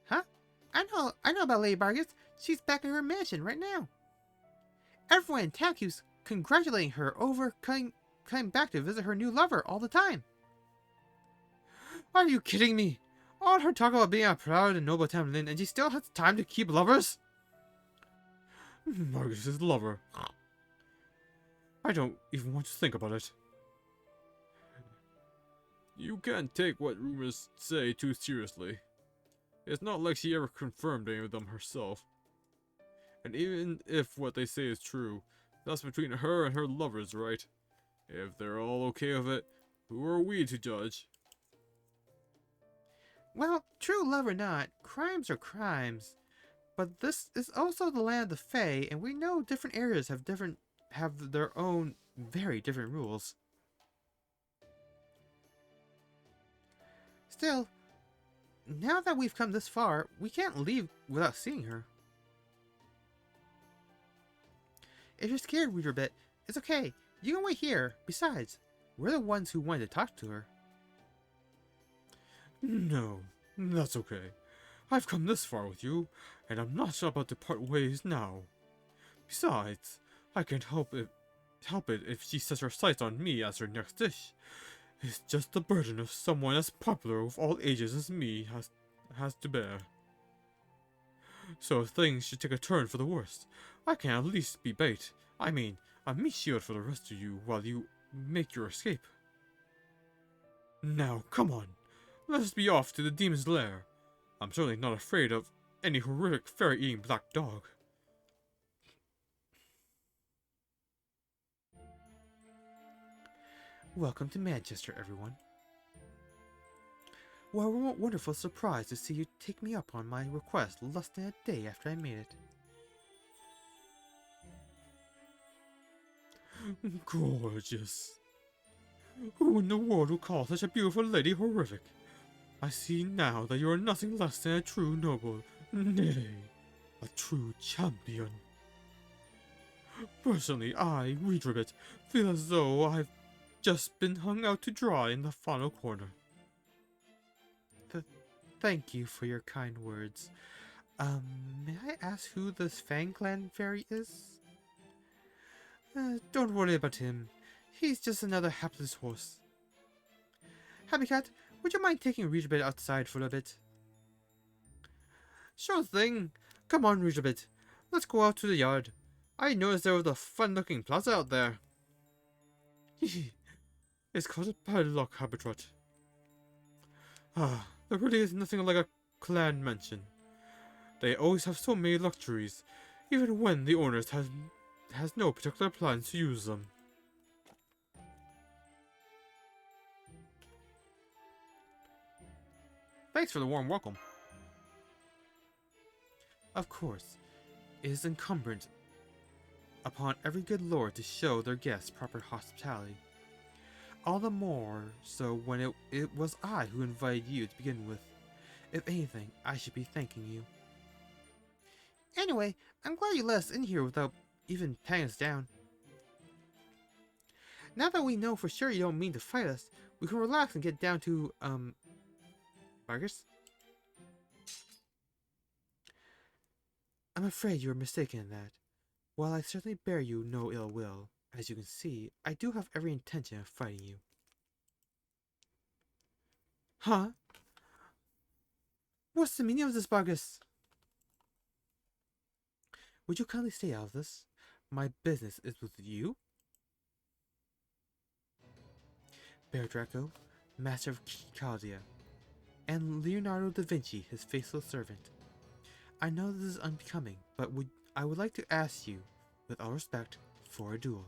S4: Huh? I know about Lady Bargus. She's back in her mansion right now. Everyone in town keeps congratulating her over coming back to visit her new lover all the time. Are you kidding me? All her talk about being a proud and noble town Lynn, and she still has time to keep lovers?
S1: Marcus's lover. I don't even want to think about it. You can't take what rumors say too seriously. It's not like she ever confirmed any of them herself. And even if what they say is true, that's between her and her lovers, right? If they're all okay with it, who are we to judge?
S4: Well, true love or not, crimes are crimes. But this is also the land of the Fae, and we know different areas have their own very different rules. Still, now that we've come this far, we can't leave without seeing her. If you're scared, Weederbit, it's okay. You can wait here. Besides, we're the ones who wanted to talk to her.
S1: No, that's okay. I've come this far with you, and I'm not about to part ways now. Besides, I can't help it if she sets her sights on me as her next dish. It's just the burden of someone as popular with all ages as me has to bear. So if things should take a turn for the worst, I can at least be bait. I mean, a meat shield for the rest of you while you make your escape. Now, come on. Let us be off to the demon's lair. I'm certainly not afraid of any horrific fairy-eating black dog.
S4: Welcome to Manchester, everyone. What a wonderful surprise to see you take me up on my request less than a day after I made it.
S1: Gorgeous. Who in the world would call such a beautiful lady horrific? I see now that you are nothing less than a true noble, nay, a true champion. Personally, I, Weederbit, feel as though I've just been hung out to dry in the final corner.
S4: Thank you for your kind words. May I ask who this Fang Clan fairy is? Don't worry about him. He's just another hapless horse. Happy Cat, would you mind taking Weederbit outside for a bit? Sure thing. Come on, Weederbit. Let's go out to the yard. I noticed there was a fun-looking plaza out there.
S1: It's called a padlock habitat. There really is nothing like a clan mansion. They always have so many luxuries, even when the owners has no particular plans to use them.
S4: Thanks for the warm welcome. Of course, it is incumbent upon every good lord to show their guests proper hospitality. All the more so when it was I who invited you to begin with. If anything, I should be thanking you. Anyway, I'm glad you let us in here without even patting us down. Now that we know for sure you don't mean to fight us, we can relax and get down to, Marcus? I'm afraid you are mistaken in that. While I certainly bear you no ill will, as you can see, I do have every intention of fighting you. Huh? What's the meaning of this, Marcus? Would you kindly stay out of this? My business is with you. Bear Draco, Master of Caldia, and Leonardo da Vinci, his faithful servant. I know this is unbecoming, but I would like to ask you, with all respect, for a duel.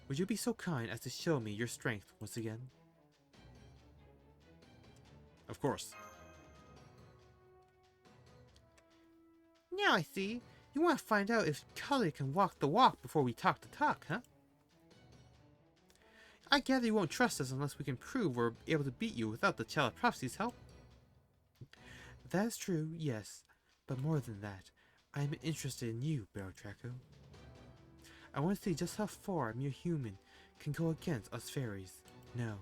S4: Would you be so kind as to show me your strength once again?
S2: Of course.
S4: Now I see. You want to find out if Caldia can walk the walk before we talk the talk, huh? I gather you won't trust us unless we can prove we're able to beat you without the Child of Prophecy's help. That is true, yes. But more than that, I am interested in you, Bear Draco. I want to see just how far a mere human can go against us fairies. No.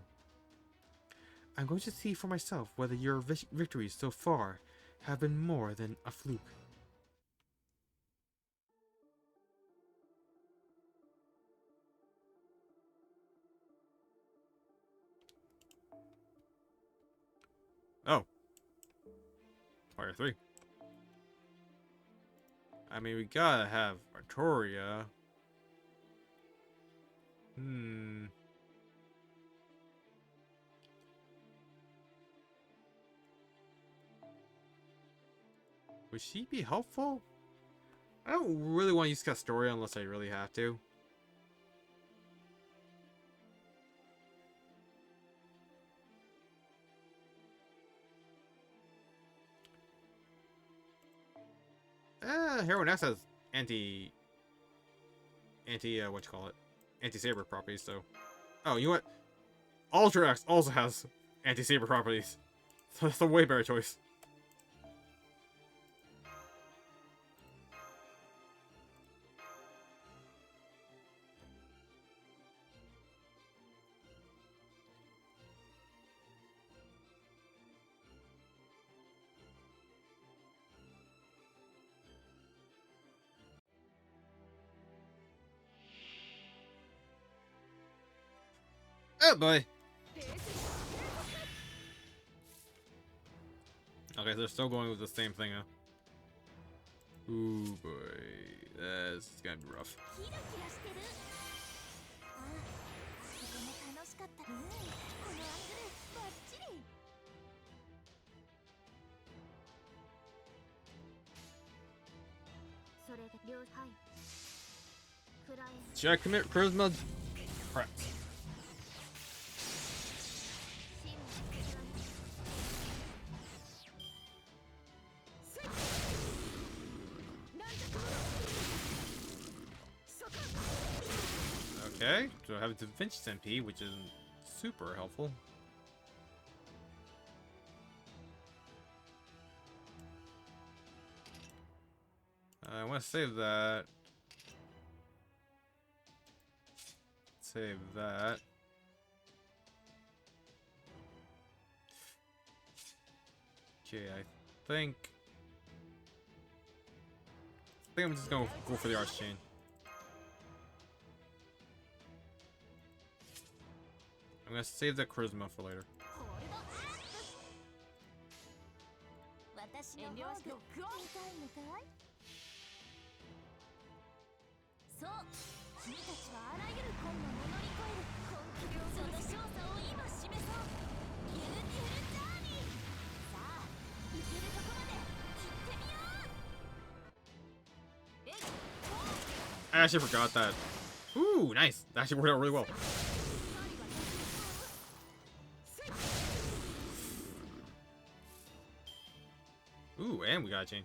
S4: I'm going to see for myself whether your victories so far have been more than a fluke.
S2: Oh. Fire 3. I mean, we gotta have Artoria. Would she be helpful? I don't really want to use Castoria unless I really have to. Heroine X has anti-saber properties, so. Oh, you know what? Ultra X also has anti-saber properties. So that's a way better choice. Oh boy. Okay, they're still going with the same thing, huh? Ooh boy, that's gonna be rough. Should I commit charisma? Crap. Okay, so I have Da Vinci's MP, which isn't super helpful. I want to save that. Save that. Okay, I think I'm just gonna go for the Archchain. I'm gonna save the charisma for later. I actually forgot that. Ooh, nice. That actually worked out really well. Ooh, and we got a chain.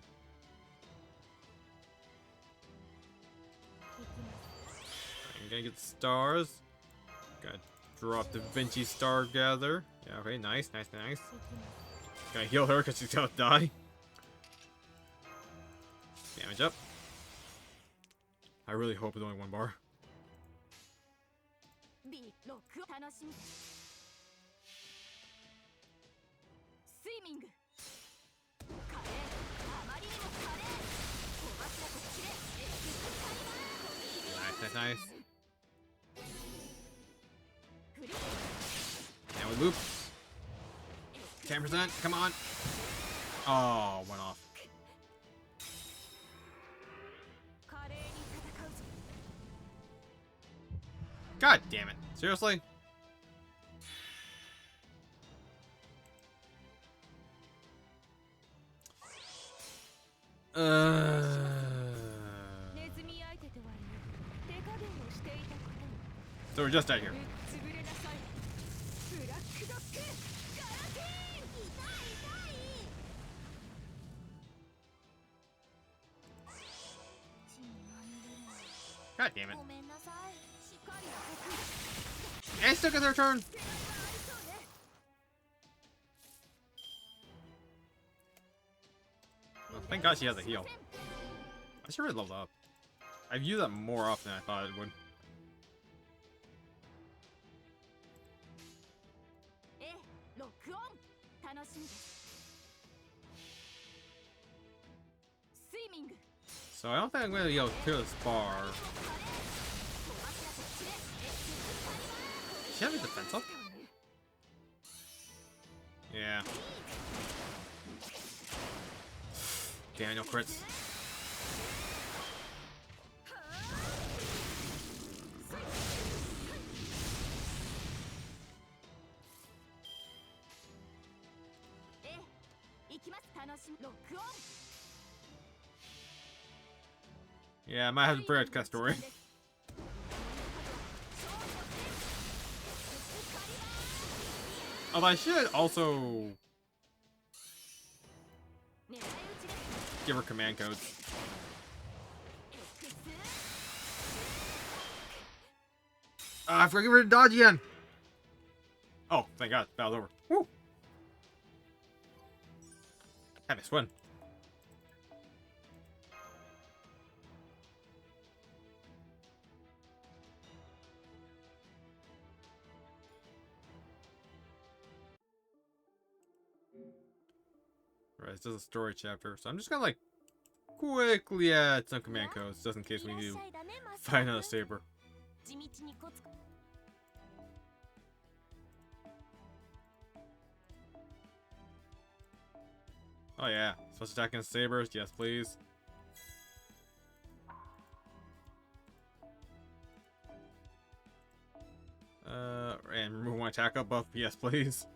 S2: I'm gonna get the stars. Gotta drop Da Vinci Star Gather. Yeah, okay, nice, nice, nice. Gonna heal her because she's gonna die. Damage up. I really hope it's only one bar. Nice, that's nice. And we loop. 10%, come on. Oh, went off. God damn it. Seriously? So we're just out here. God damn it. And still get their turn. Well, thank God she has a heal. I should really level up. I view that more often than I thought it would. So I don't think I'm going to be able to clear this bar. Does she have a defense up? Yeah. Damn, no crits. Yeah, I might have to bring a story. Although I should also give her command codes. I forgot to get rid of dodge again. Oh, thank God, battle's over. Woo! I missed one. Right, this is a story chapter, so I'm just gonna like quickly add some command codes just in case we need to find another saber. Oh yeah, special attack against sabers, yes please. And remove one attack up buff, yes please.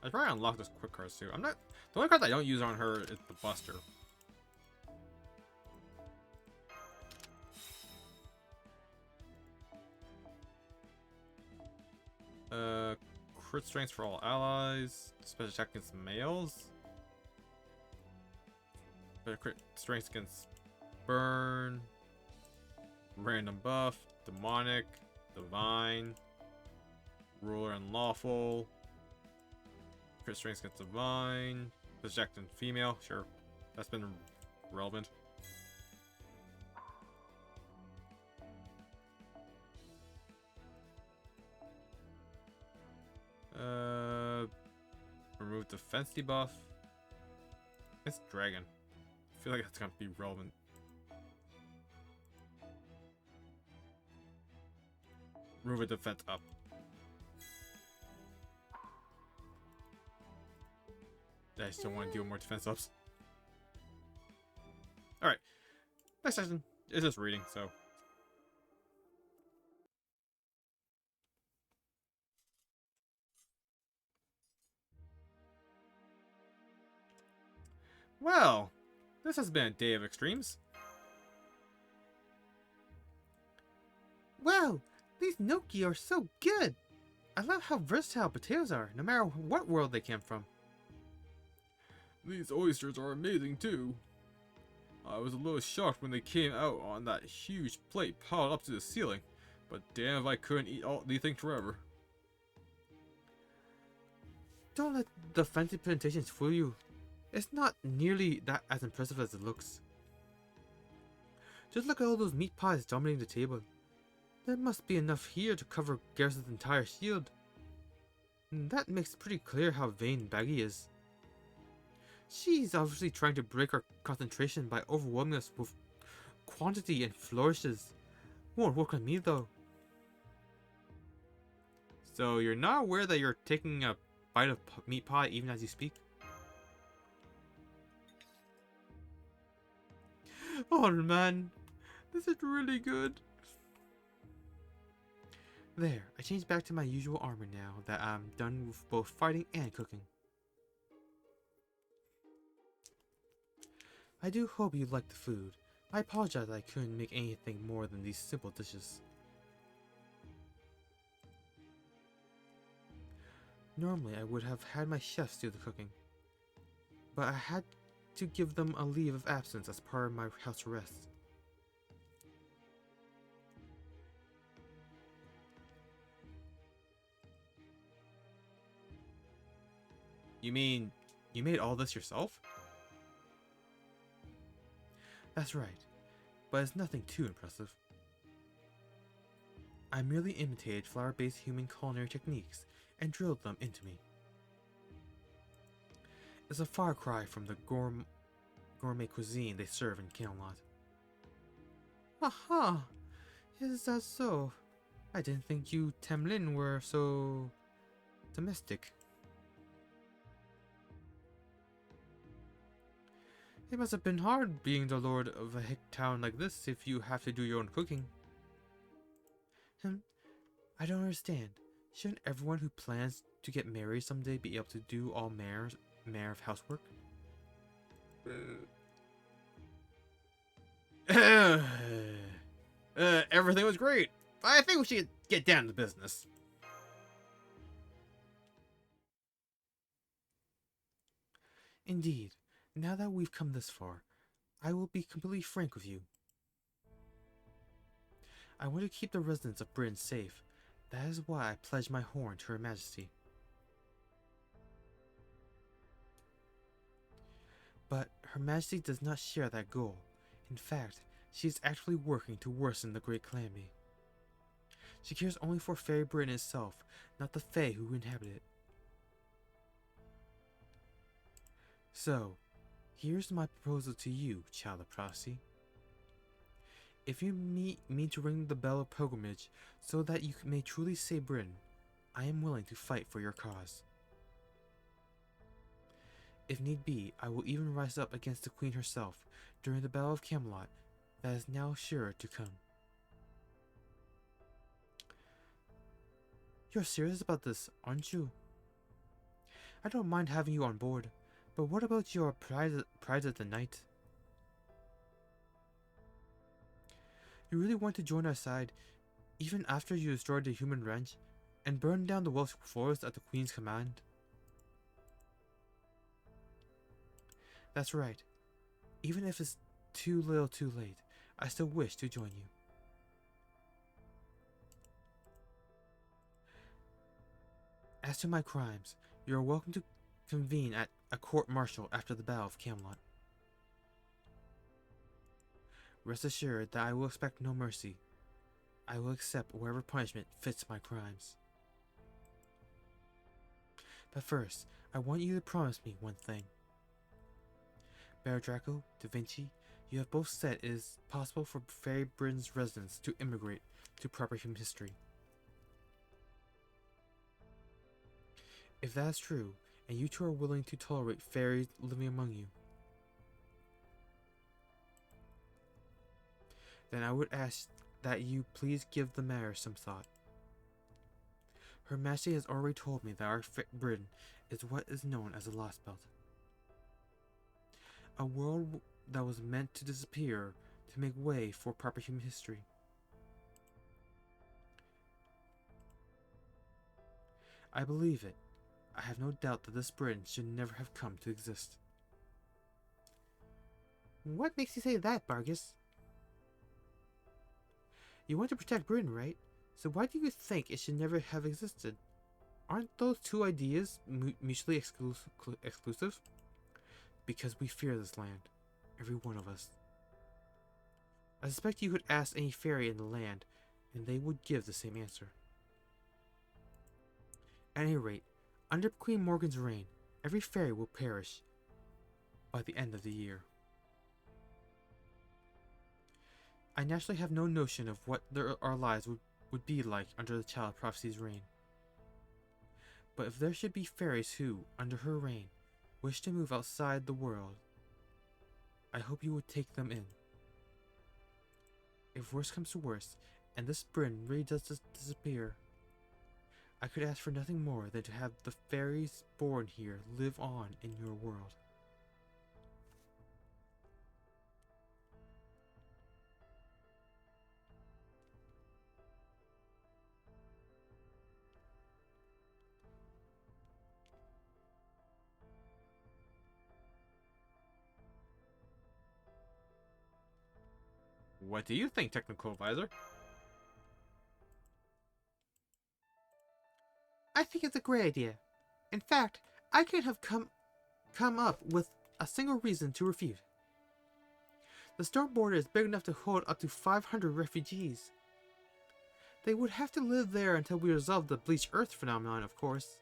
S2: I probably unlock this quick cards too. I'm not. The only card that I don't use on her is the Buster. Crit strength for all allies. Special attack against males. Better crit strength against burn. Random buff. Demonic. Divine. Ruler and lawful. Crit strength against divine. Project and female, sure. That's been relevant. Remove defense debuff. It's dragon. I feel like that's gonna be relevant. Remove a defense up. I still want to deal with more defense ups. Alright. Next session is just reading, so. Well, this has been a day of extremes.
S4: Wow, these gnocchi are so good! I love how versatile potatoes are, no matter what world they came from.
S2: These oysters are amazing too. I was a little shocked when they came out on that huge plate piled up to the ceiling, but damn if I couldn't eat all these things forever.
S4: Don't let the fancy presentations fool you. It's not nearly that as impressive as it looks. Just look at all those meat pies dominating the table. There must be enough here to cover Garrus's entire shield. And that makes it pretty clear how vain Baggy is. She's obviously trying to break our concentration by overwhelming us with quantity and flourishes. Won't work on me though.
S2: So you're not aware that you're taking a bite of meat pie even as you speak?
S4: Oh man, this is really good. There, I changed back to my usual armor now that I'm done with both fighting and cooking. I do hope you like the food. I apologize that I couldn't make anything more than these simple dishes. Normally I would have had my chefs do the cooking, but I had to give them a leave of absence as part of my house arrest.
S2: You mean you made all this yourself?
S4: That's right, but it's nothing too impressive. I merely imitated flour-based human culinary techniques and drilled them into me. It's a far cry from the gourmet cuisine they serve in Camelot. Aha! Is that so? I didn't think you Temlin were so domestic. It must have been hard being the lord of a hick town like this if you have to do your own cooking. I don't understand. Shouldn't everyone who plans to get married someday be able to do all manner of housework?
S2: Everything was great. I think we should get down to business.
S4: Indeed, now that we've come this far, I will be completely frank with you. I want to keep the residents of Britain safe. That is why I pledge my horn to Her Majesty. But Her Majesty does not share that goal. In fact, she is actively working to worsen the Great Calamity. She cares only for Fairy Britain itself, not the Fae who inhabit it. So, here's my proposal to you, Child of Prophecy. If you mean to ring the bell of pilgrimage so that you may truly save Britain, I am willing to fight for your cause. If need be, I will even rise up against the Queen herself during the Battle of Camelot that is now sure to come. You're serious about this, aren't you? I don't mind having you on board, but what about your pride of the night? You really want to join our side, even after you destroyed the human ranch and burned down the Welsh forest at the Queen's command? That's right. Even if it's too little too late, I still wish to join you. As to my crimes, you are welcome to convene at a court-martial after the Battle of Camelot. Rest assured that I will expect no mercy. I will accept whatever punishment fits my crimes. But first, I want you to promise me one thing. Baron Draco, Da Vinci, you have both said it is possible for Fairy Britain's residents to immigrate to proper human history. If that is true, and you two are willing to tolerate fairies living among you, then I would ask that you please give the matter some thought. Her Majesty has already told me that our Britain is what is known as the Lost Belt. A world that was meant to disappear to make way for proper human history. I believe it. I have no doubt that this Britain should never have come to exist. What makes you say that, Bargus? You want to protect Britain, right? So why do you think it should never have existed? Aren't those two ideas mutually exclusive? Because we fear this land. Every one of us. I suspect you could ask any fairy in the land, and they would give the same answer. At any rate, under Queen Morgan's reign, every fairy will perish by the end of the year. I naturally have no notion of what our lives would be like under the Child of Prophecy's reign. But if there should be fairies who, under her reign, wish to move outside the world, I hope you would take them in. If worse comes to worse, and this burden really does disappear, I could ask for nothing more than to have the fairies born here live on in your world.
S2: What do you think, Technical Advisor?
S4: I think it's a great idea. In fact, I couldn't have come up with a single reason to refute. The storm border is big enough to hold up to 500 refugees. They would have to live there until we resolve the bleached earth phenomenon, of course.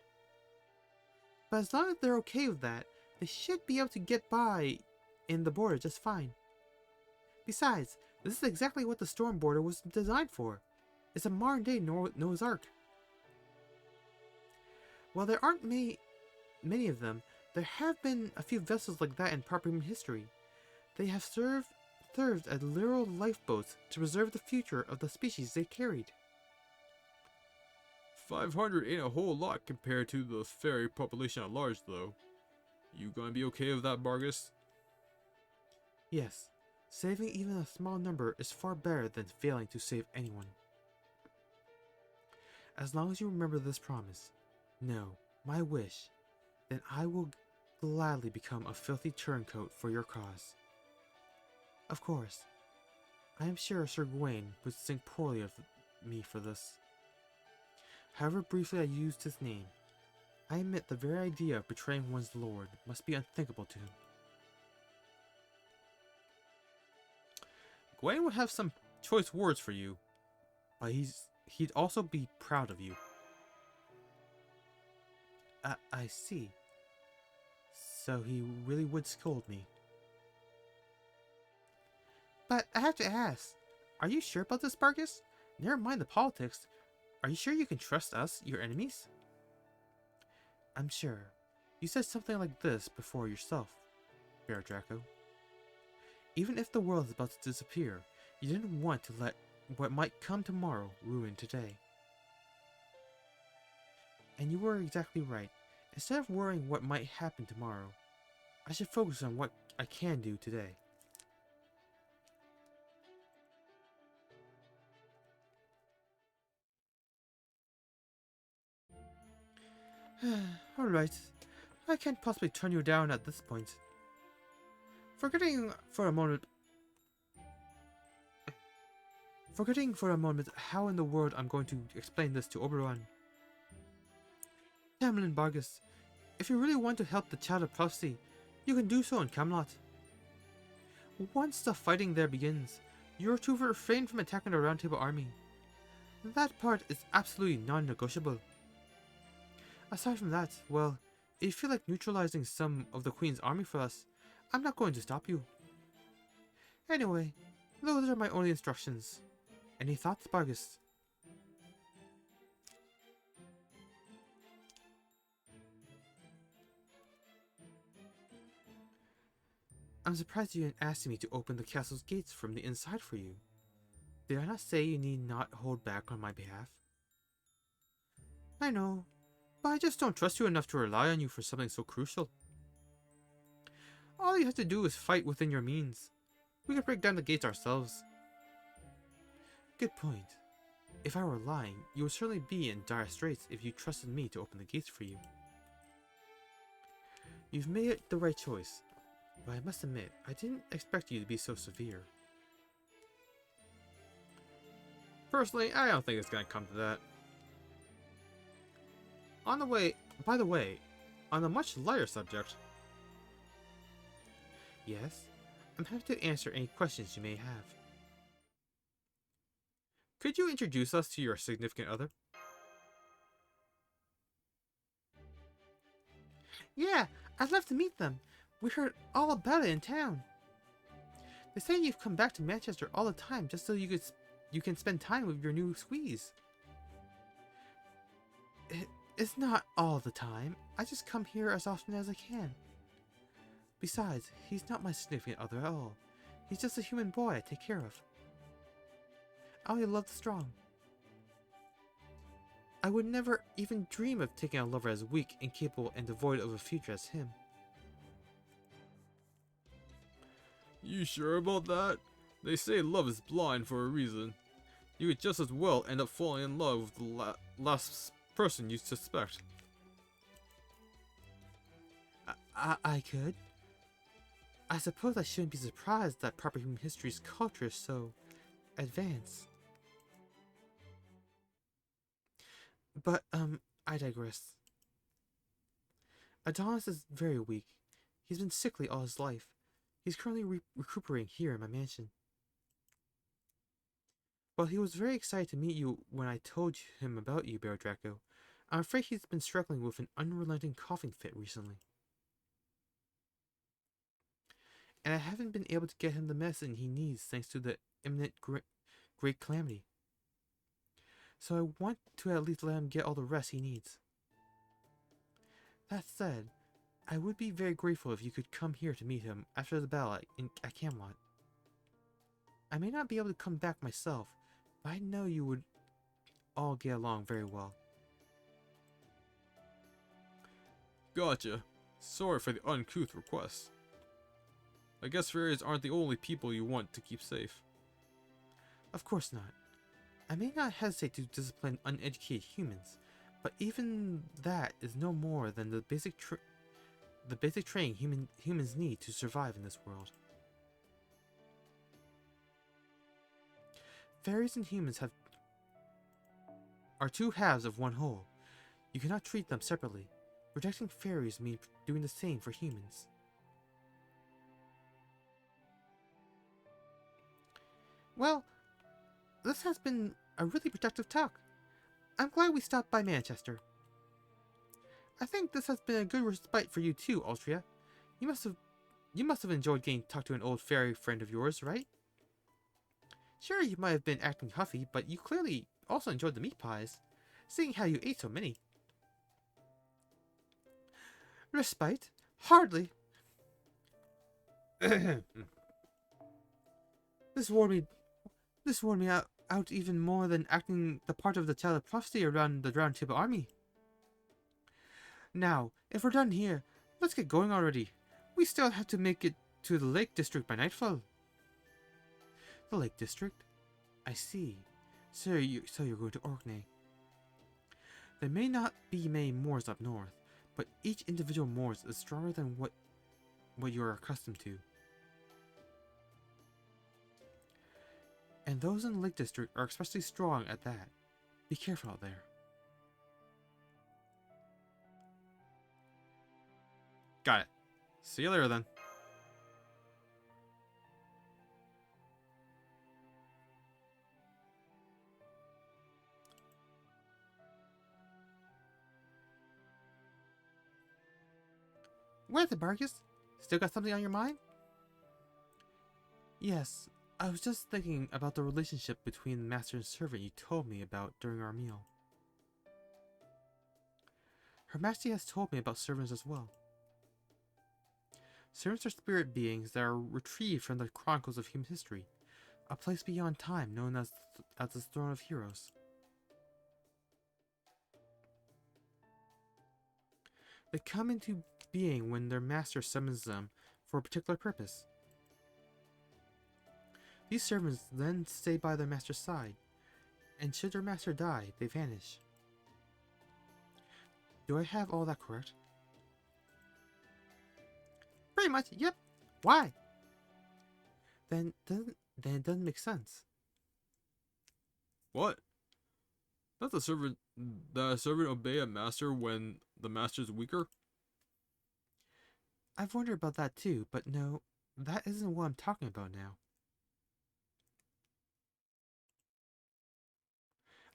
S4: But as long as they're okay with that, they should be able to get by in the border just fine. Besides, this is exactly what the storm border was designed for. It's a modern-day Noah's Ark. While there aren't many of them, there have been a few vessels like that in proper human history. They have served as literal lifeboats to preserve the future of the species they carried.
S2: 500 ain't a whole lot compared to the fairy population at large, though. You gonna be okay with that, Bargus?
S4: Yes, saving even a small number is far better than failing to save anyone. As long as you remember this promise, no, my wish, then I will gladly become a filthy turncoat for your cause. Of course, I am sure Sir Gawain would think poorly of me for this. However briefly I used his name, I admit the very idea of betraying one's lord must be unthinkable to him.
S2: Gawain would have some choice words for you, but he'd also be proud of you.
S4: I see. So he really would scold me. But I have to ask, are you sure about this, Bargus? Never mind the politics. Are you sure you can trust us, your enemies? I'm sure. You said something like this before yourself, Bear Draco. Even if the world is about to disappear, you didn't want to let what might come tomorrow ruin today. And you were exactly right. Instead of worrying what might happen tomorrow, I should focus on what I can do today. Alright, I can't possibly turn you down at this point. Forgetting for a moment how in the world I'm going to explain this to Oberon. Tamlin Bargus, if you really want to help the Child of Prophecy, you can do so in Camelot. Once the fighting there begins, you are to refrain from attacking the Round Table army. That part is absolutely non-negotiable. Aside from that, well, if you feel like neutralizing some of the Queen's army for us, I'm not going to stop you. Anyway, those are my only instructions. Any thoughts, Bargus? I'm surprised you didn't ask me to open the castle's gates from the inside for you. Did I not say you need not hold back on my behalf? I know, but I just don't trust you enough to rely on you for something so crucial. All you have to do is fight within your means. We could break down the gates ourselves. Good point. If I were lying, you would certainly be in dire straits if you trusted me to open the gates for you. You've made the right choice, but I must admit, I didn't expect you to be so severe.
S2: Personally, I don't think it's gonna come to that.
S1: By the way, on a much lighter subject.
S4: Yes, I'm happy to answer any questions you may have. Could you introduce us to your significant other? Yeah, I'd love to meet them. We heard all about it in town. They say you've come back to Manchester all the time just so you can spend time with your new squeeze. It's not all the time. I just come here as often as I can. Besides, he's not my significant other at all. He's just a human boy I take care of. I only love the strong. I would never even dream of taking a lover as weak, incapable, and devoid of a future as him.
S1: You sure about that? They say love is blind for a reason. You could just as well end up falling in love with the last person you suspect.
S4: I could. I suppose I shouldn't be surprised that proper human history's culture is so advanced. But, I digress. Adonis is very weak. He's been sickly all his life. He's currently recuperating here in my mansion. While he was very excited to meet you when I told him about you, Bear Draco, I'm afraid he's been struggling with an unrelenting coughing fit recently. And I haven't been able to get him the medicine he needs thanks to the imminent great calamity. So I want to at least let him get all the rest he needs. That said, I would be very grateful if you could come here to meet him after the battle at Camelot. I may not be able to come back myself, but I know you would all get along very well.
S1: Gotcha. Sorry for the uncouth request. I guess fairies aren't the only people you want to keep safe.
S4: Of course not. I may not hesitate to discipline uneducated humans, but even that is no more than the basic training humans need to survive in this world. Fairies and humans are two halves of one whole. You cannot treat them separately. Protecting fairies means doing the same for humans. Well, this has been a really productive talk. I'm glad we stopped by Manchester. I think this has been a good respite for you too, Altria. You must have enjoyed getting to talk to an old fairy friend of yours, right? Sure, you might have been acting huffy, but you clearly also enjoyed the meat pies, seeing how you ate so many. Respite? Hardly. This wore me out even more than acting the part of the child of prophecy around the Round Table Army. Now, if we're done here, let's get going already. We still have to make it to the Lake District by nightfall. The Lake District? I see. So you're going to Orkney. There may not be many moors up north, but each individual moors is stronger than what you are accustomed to. And those in the Lake District are especially strong at that. Be careful out there.
S1: Got it. See you later then.
S4: What is it, Marcus? Still got something on your mind? Yes, I was just thinking about the relationship between the master and servant you told me about during our meal. Her Majesty has told me about servants as well. Servants are spirit beings that are retrieved from the chronicles of human history, a place beyond time known as the Throne of Heroes. They come into being when their master summons them for a particular purpose. These servants then stay by their master's side, and should their master die, they vanish. Do I have all that correct? Pretty much, yep. Why? Then it doesn't make sense.
S1: What? Does the servant obey a master when the master's weaker?
S4: I've wondered about that too, but no, that isn't what I'm talking about now.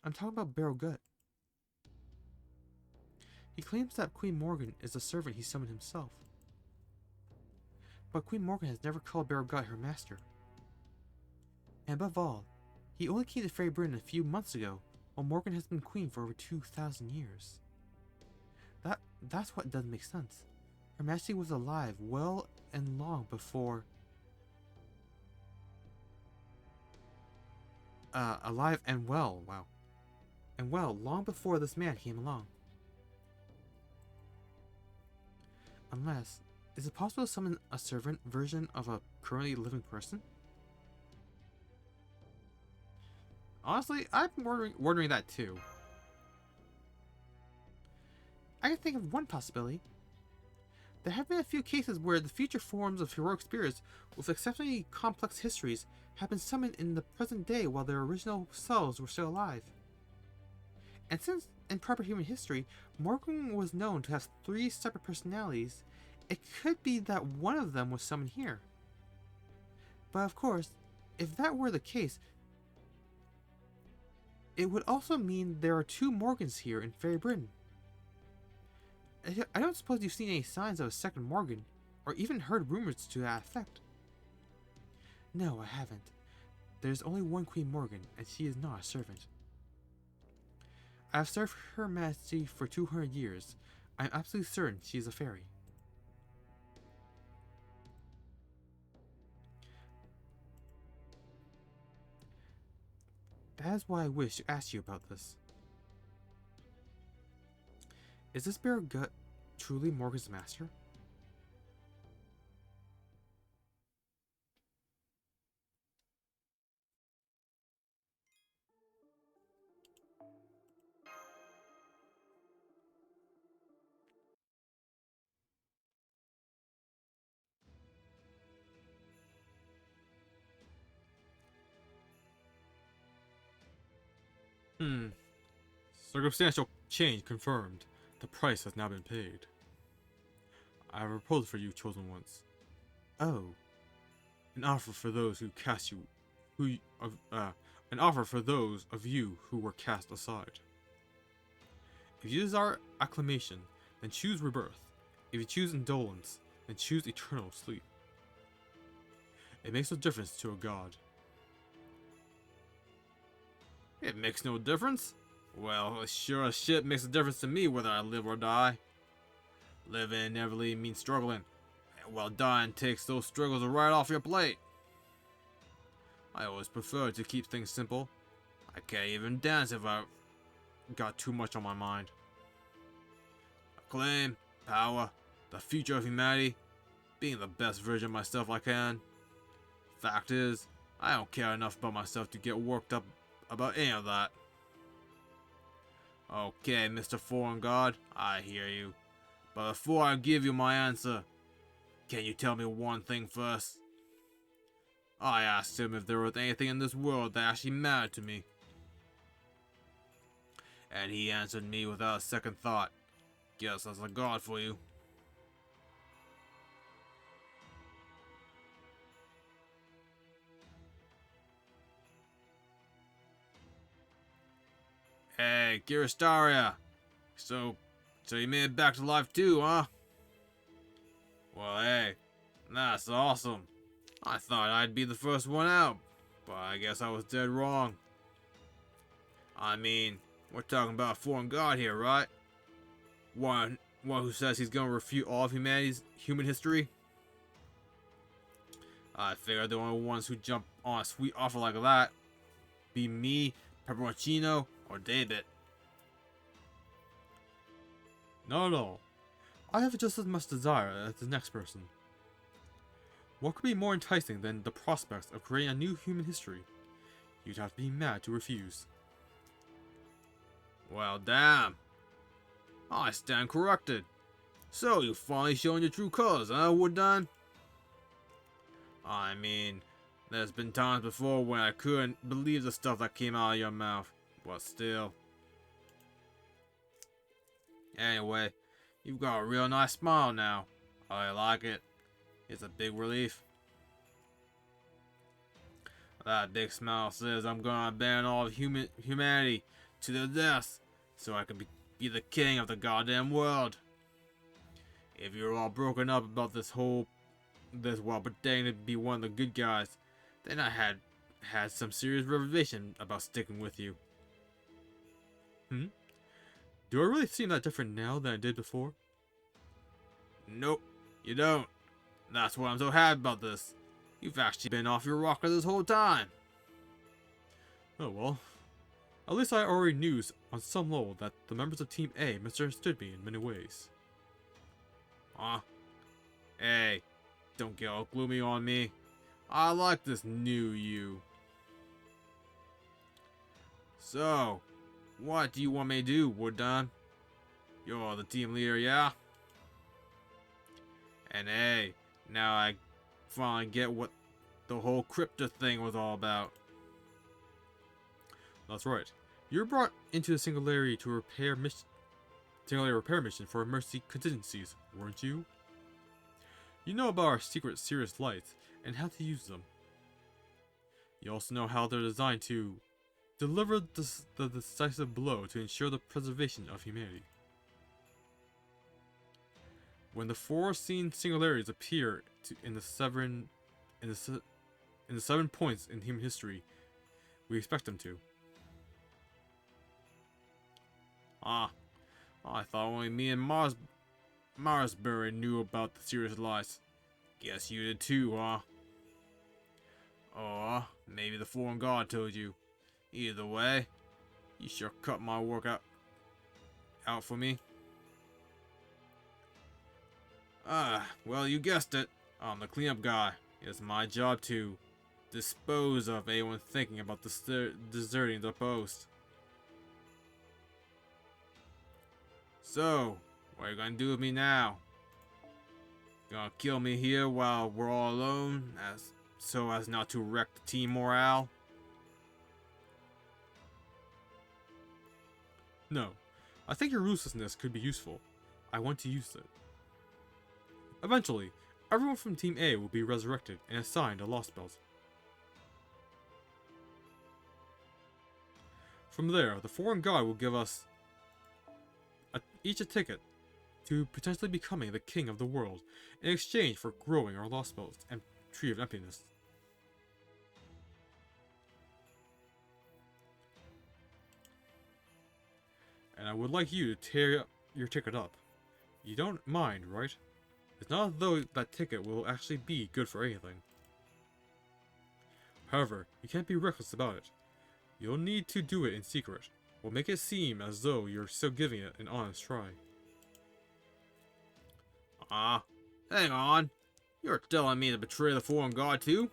S4: I'm talking about Barrel Gut. He claims that Queen Morgan is a servant he summoned himself. But Queen Morgan has never called Barrel Gut her master. And above all, he only came to Fairy Britain a few months ago, while Morgan has been queen for over 2,000 years. That's what doesn't make sense. Her Majesty was alive well and long before... alive and well, wow. And well, long before this man came along. Unless, is it possible to summon a servant version of a currently living person? Honestly, I've been wondering that too. I can think of one possibility. There have been a few cases where the future forms of heroic spirits with exceptionally complex histories have been summoned in the present day while their original selves were still alive. And since, in proper human history, Morgan was known to have 3 separate personalities, it could be that one of them was summoned here. But of course, if that were the case, it would also mean there are 2 Morgans here in Fairy Britain. I don't suppose you've seen any signs of a second Morgan, or even heard rumors to that effect. No, I haven't. There's only one Queen Morgan, and she is not a servant. I have served Her Majesty for 200 years. I am absolutely certain she is a fairy. That is why I wish to ask you about this. Is this Barrel Gut truly Morgan's master?
S1: Circumstantial change confirmed. The price has now been paid. I have a proposal for you, chosen ones.
S4: Oh,
S1: An offer for those who cast you, an offer for those of you who were cast aside. If you desire acclamation, then choose rebirth. If you choose indolence, then choose eternal sleep. It makes no difference to a god.
S3: It makes no difference? Well, it sure as shit makes a difference to me whether I live or die. Living inevitably means struggling, and while dying takes those struggles right off your plate. I always prefer to keep things simple. I can't even dance if I got too much on my mind. Acclaim, power, the future of humanity, being the best version of myself I can. Fact is, I don't care enough about myself to get worked up about any of that. Okay, Mr. Foreign God, I hear you. But before I give you my answer, can you tell me one thing first? I asked him if there was anything in this world that actually mattered to me. And he answered me without a second thought. Guess that's a god for you. Hey, Kiristaria. So you made it back to life too, huh? Well, hey, that's awesome. I thought I'd be the first one out, but I guess I was dead wrong. I mean, we're talking about a foreign god here, right? One who says he's gonna refute all of humanity's human history? I figured the only ones who jump on a sweet offer like that be me, Pepperoncino, or David.
S1: Not at all. I have just as much desire as the next person. What could be more enticing than the prospects of creating a new human history? You'd have to be mad to refuse.
S3: Well, damn. I stand corrected. So, you finally showing your true colors, huh, Woodon? I mean, there's been times before when I couldn't believe the stuff that came out of your mouth, but still. Anyway, you've got a real nice smile now. I like it. It's a big relief. That big smile says I'm gonna abandon all of humanity to the death, so I can be the king of the goddamn world. If you're all broken up about this while pretending to be one of the good guys, then I had some serious reservation about sticking with you.
S1: Do I really seem that different now than I did before?
S3: Nope, you don't. That's why I'm so happy about this. You've actually been off your rocker this whole time.
S1: Oh well. At least I already knew on some level that the members of Team A misunderstood me in many ways.
S3: Huh? Hey, don't get all gloomy on me. I like this new you. So, what do you want me to do, Wooddon? You're the team leader, yeah? And hey, now I finally get what the whole crypto thing was all about.
S1: That's right. You were brought into the Singularity to repair mission for emergency contingencies, weren't you? You know about our secret Cirrus lights and how to use them. You also know how they're designed to deliver the decisive blow to ensure the preservation of humanity. When the foreseen singularities appear in the seven points in human history, we expect them to.
S3: I thought only me and Marsbury knew about the serious lies. Guess you did too, huh? Or maybe the foreign god told you. Either way, you sure cut my work out for me. Well, you guessed it. I'm the cleanup guy. It's my job to dispose of anyone thinking about deserting the post. So, what are you gonna do with me now? Gonna kill me here while we're all alone, so as not to wreck the team morale?
S1: No. I think your ruthlessness could be useful. I want to use it. Eventually, everyone from Team A will be resurrected and assigned a Lost Belt. From there, the foreign god will give us each a ticket to potentially becoming the king of the world in exchange for growing our Lost Belts and Tree of Emptiness. And I would like you to tear your ticket up. You don't mind, right? It's not as though that ticket will actually be good for anything. However, you can't be reckless about it. You'll need to do it in secret. We'll make it seem as though you're still giving it an honest try.
S3: Hang on. You're telling me to betray the foreign god too?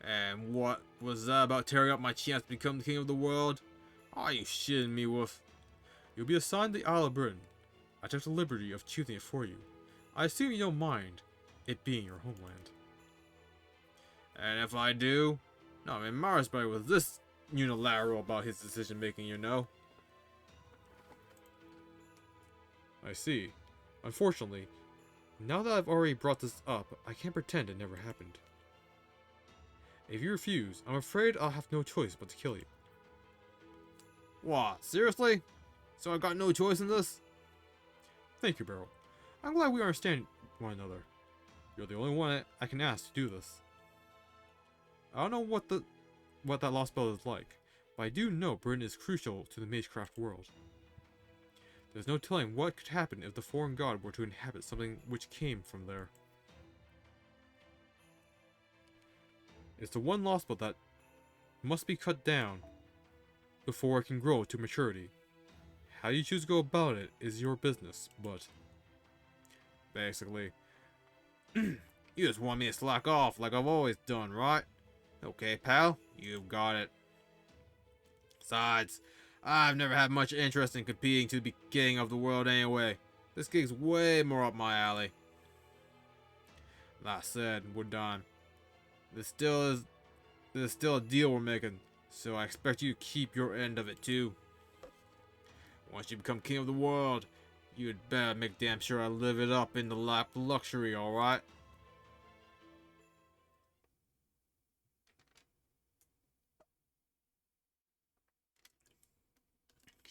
S3: And what was that about tearing up my chance to become the king of the world? Are you shitting me, Wolf?
S1: You'll be assigned the Isle of Britain. I took the liberty of choosing it for you. I assume you don't mind it being your homeland.
S3: And if I do? No, I mean, Marsbury was this unilateral about his decision making, you know?
S1: I see. Unfortunately, now that I've already brought this up, I can't pretend it never happened. If you refuse, I'm afraid I'll have no choice but to kill you.
S3: What? Seriously? So I got no choice in this?
S1: Thank you, Beryl. I'm glad we understand one another. You're the only one I can ask to do this. I don't know what that Lost Belt is like, but I do know Britain is crucial to the Magecraft world. There's no telling what could happen if the foreign god were to inhabit something which came from there. It's the one Lost Belt that must be cut down before it can grow to maturity. How you choose to go about it is your business, but
S3: basically, you just want me to slack off like I've always done, right? Okay, pal, you've got it. Besides, I've never had much interest in competing to be king of the world anyway. This gig's way more up my alley. Like I said, we're done. There's still a deal we're making, so I expect you to keep your end of it too. Once you become king of the world, you'd better make damn sure I live it up in the lap of luxury, alright?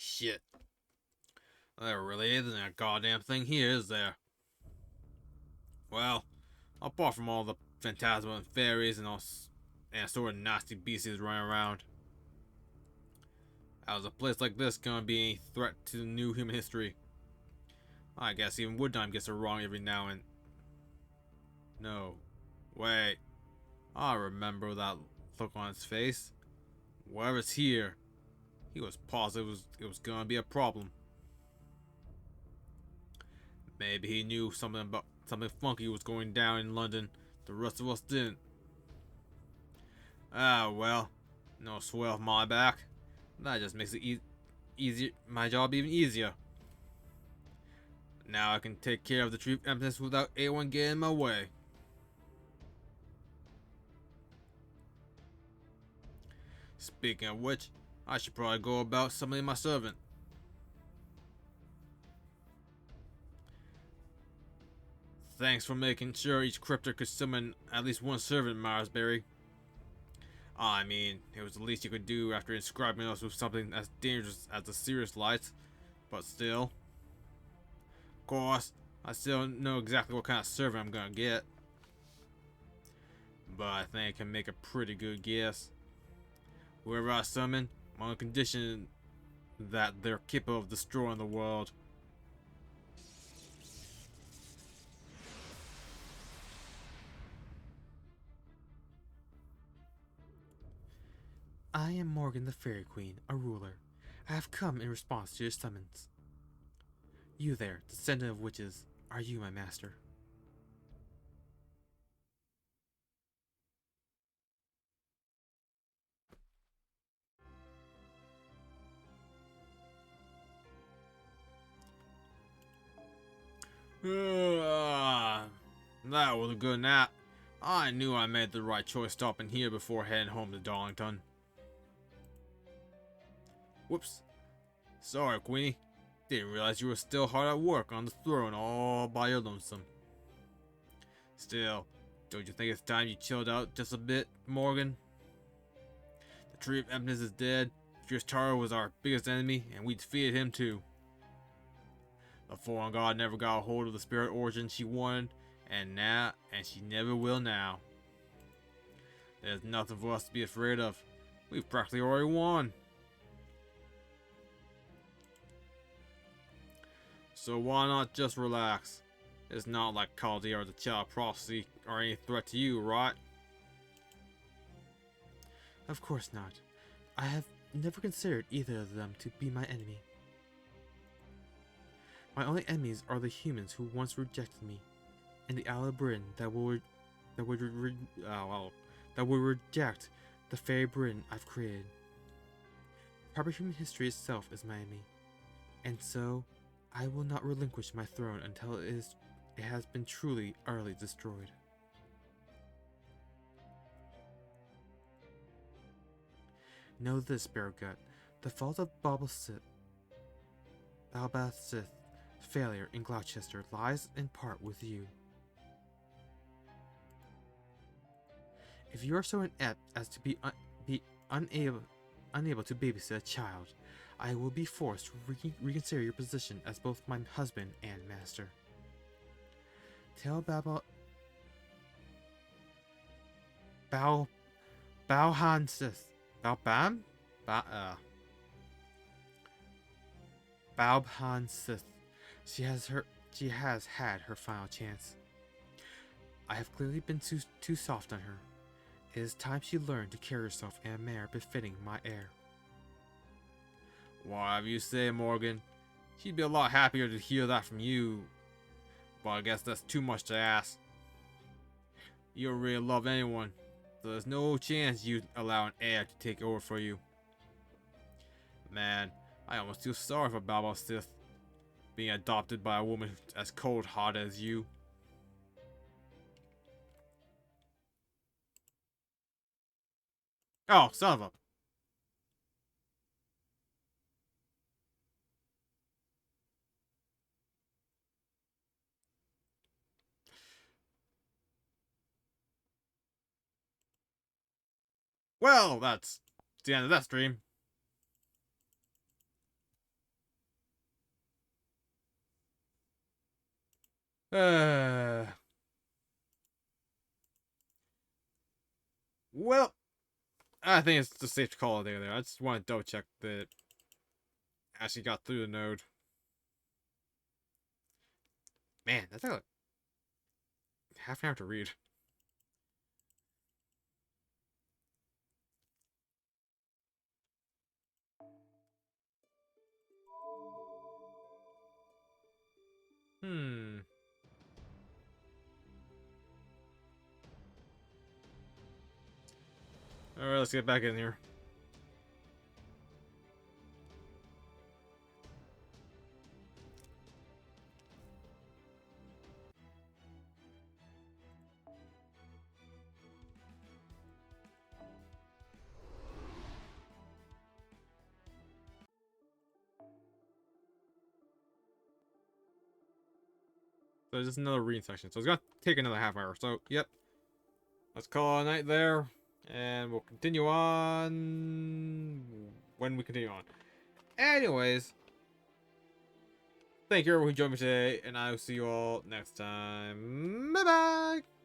S3: Shit. There really isn't a goddamn thing here, is there? Well, apart from all the phantasma and fairies and and sort of nasty beasties running around, how's a place like this gonna be any threat to new human history? I guess even Woodtime gets it wrong every now and... No. Wait. I remember that look on his face. Whoever's here, he was positive it was gonna be a problem. Maybe he knew something funky was going down in London. The rest of us didn't. Ah, well, no sweat off my back. That just makes it easier. My job even easier. Now I can take care of the Tree of Emptiness without anyone getting in my way. Speaking of which, I should probably go about summoning my servant. Thanks for making sure each cryptor could summon at least one servant, Marsberry. I mean, it was the least you could do after inscribing us with something as dangerous as the Sirius lights, but still. Of course, I still don't know exactly what kind of servant I'm gonna get, but I think I can make a pretty good guess. Whoever I summon, on condition that they're capable of destroying the world.
S4: I am Morgan the Fairy Queen, a ruler. I have come in response to your summons. You there, descendant of witches, are you my master?
S3: That was a good nap. I knew I made the right choice stopping here before heading home to Darlington. Whoops. Sorry, Queenie. Didn't realize you were still hard at work on the throne all by your lonesome. Still, don't you think it's time you chilled out just a bit, Morgan? The Tree of Emptiness is dead. Fierce Taro was our biggest enemy, and we defeated him too. The Fallen God never got a hold of the spirit origin she wanted, and she never will now. There's nothing for us to be afraid of. We've practically already won. So why not just relax? It's not like Caldi or the Child of Prophecy are any threat to you, right?
S4: Of course not. I have never considered either of them to be my enemy. My only enemies are the humans who once rejected me, and the Alabrin that would reject the fairy Britain I've created. Proper human history itself is my enemy, and so I will not relinquish my throne until it has been truly, utterly destroyed. Know this, Beargut. The fault of Balbath's failure in Gloucester lies in part with you. If you are so inept as to be unable to babysit a child, I will be forced to reconsider your position as both my husband and master. Tell Balhan Sith. Balbhan Sith. She has had her final chance. I have clearly been too soft on her. It is time she learned to carry herself in a manner befitting my heir.
S3: Whatever you say, Morgan. She'd be a lot happier to hear that from you. But I guess that's too much to ask. You don't really love anyone, so there's no chance you'd allow an heir to take over for you. Man, I almost feel sorry for Baba Sith, being adopted by a woman as cold-hearted as you. Oh, son of a... Well, that's the end of that stream.
S2: Well, I think it's just safe to call it a day there. I just want to double check that actually got through the node. Man, that's like half an hour to read. Hmm. Alright, let's get back in here. So there's just another reading section. So it's gonna take another half hour. So, yep. Let's call it a night there. And we'll continue on when we continue on. Anyways, thank you everyone who joined me today, and I will see you all next time. Bye bye!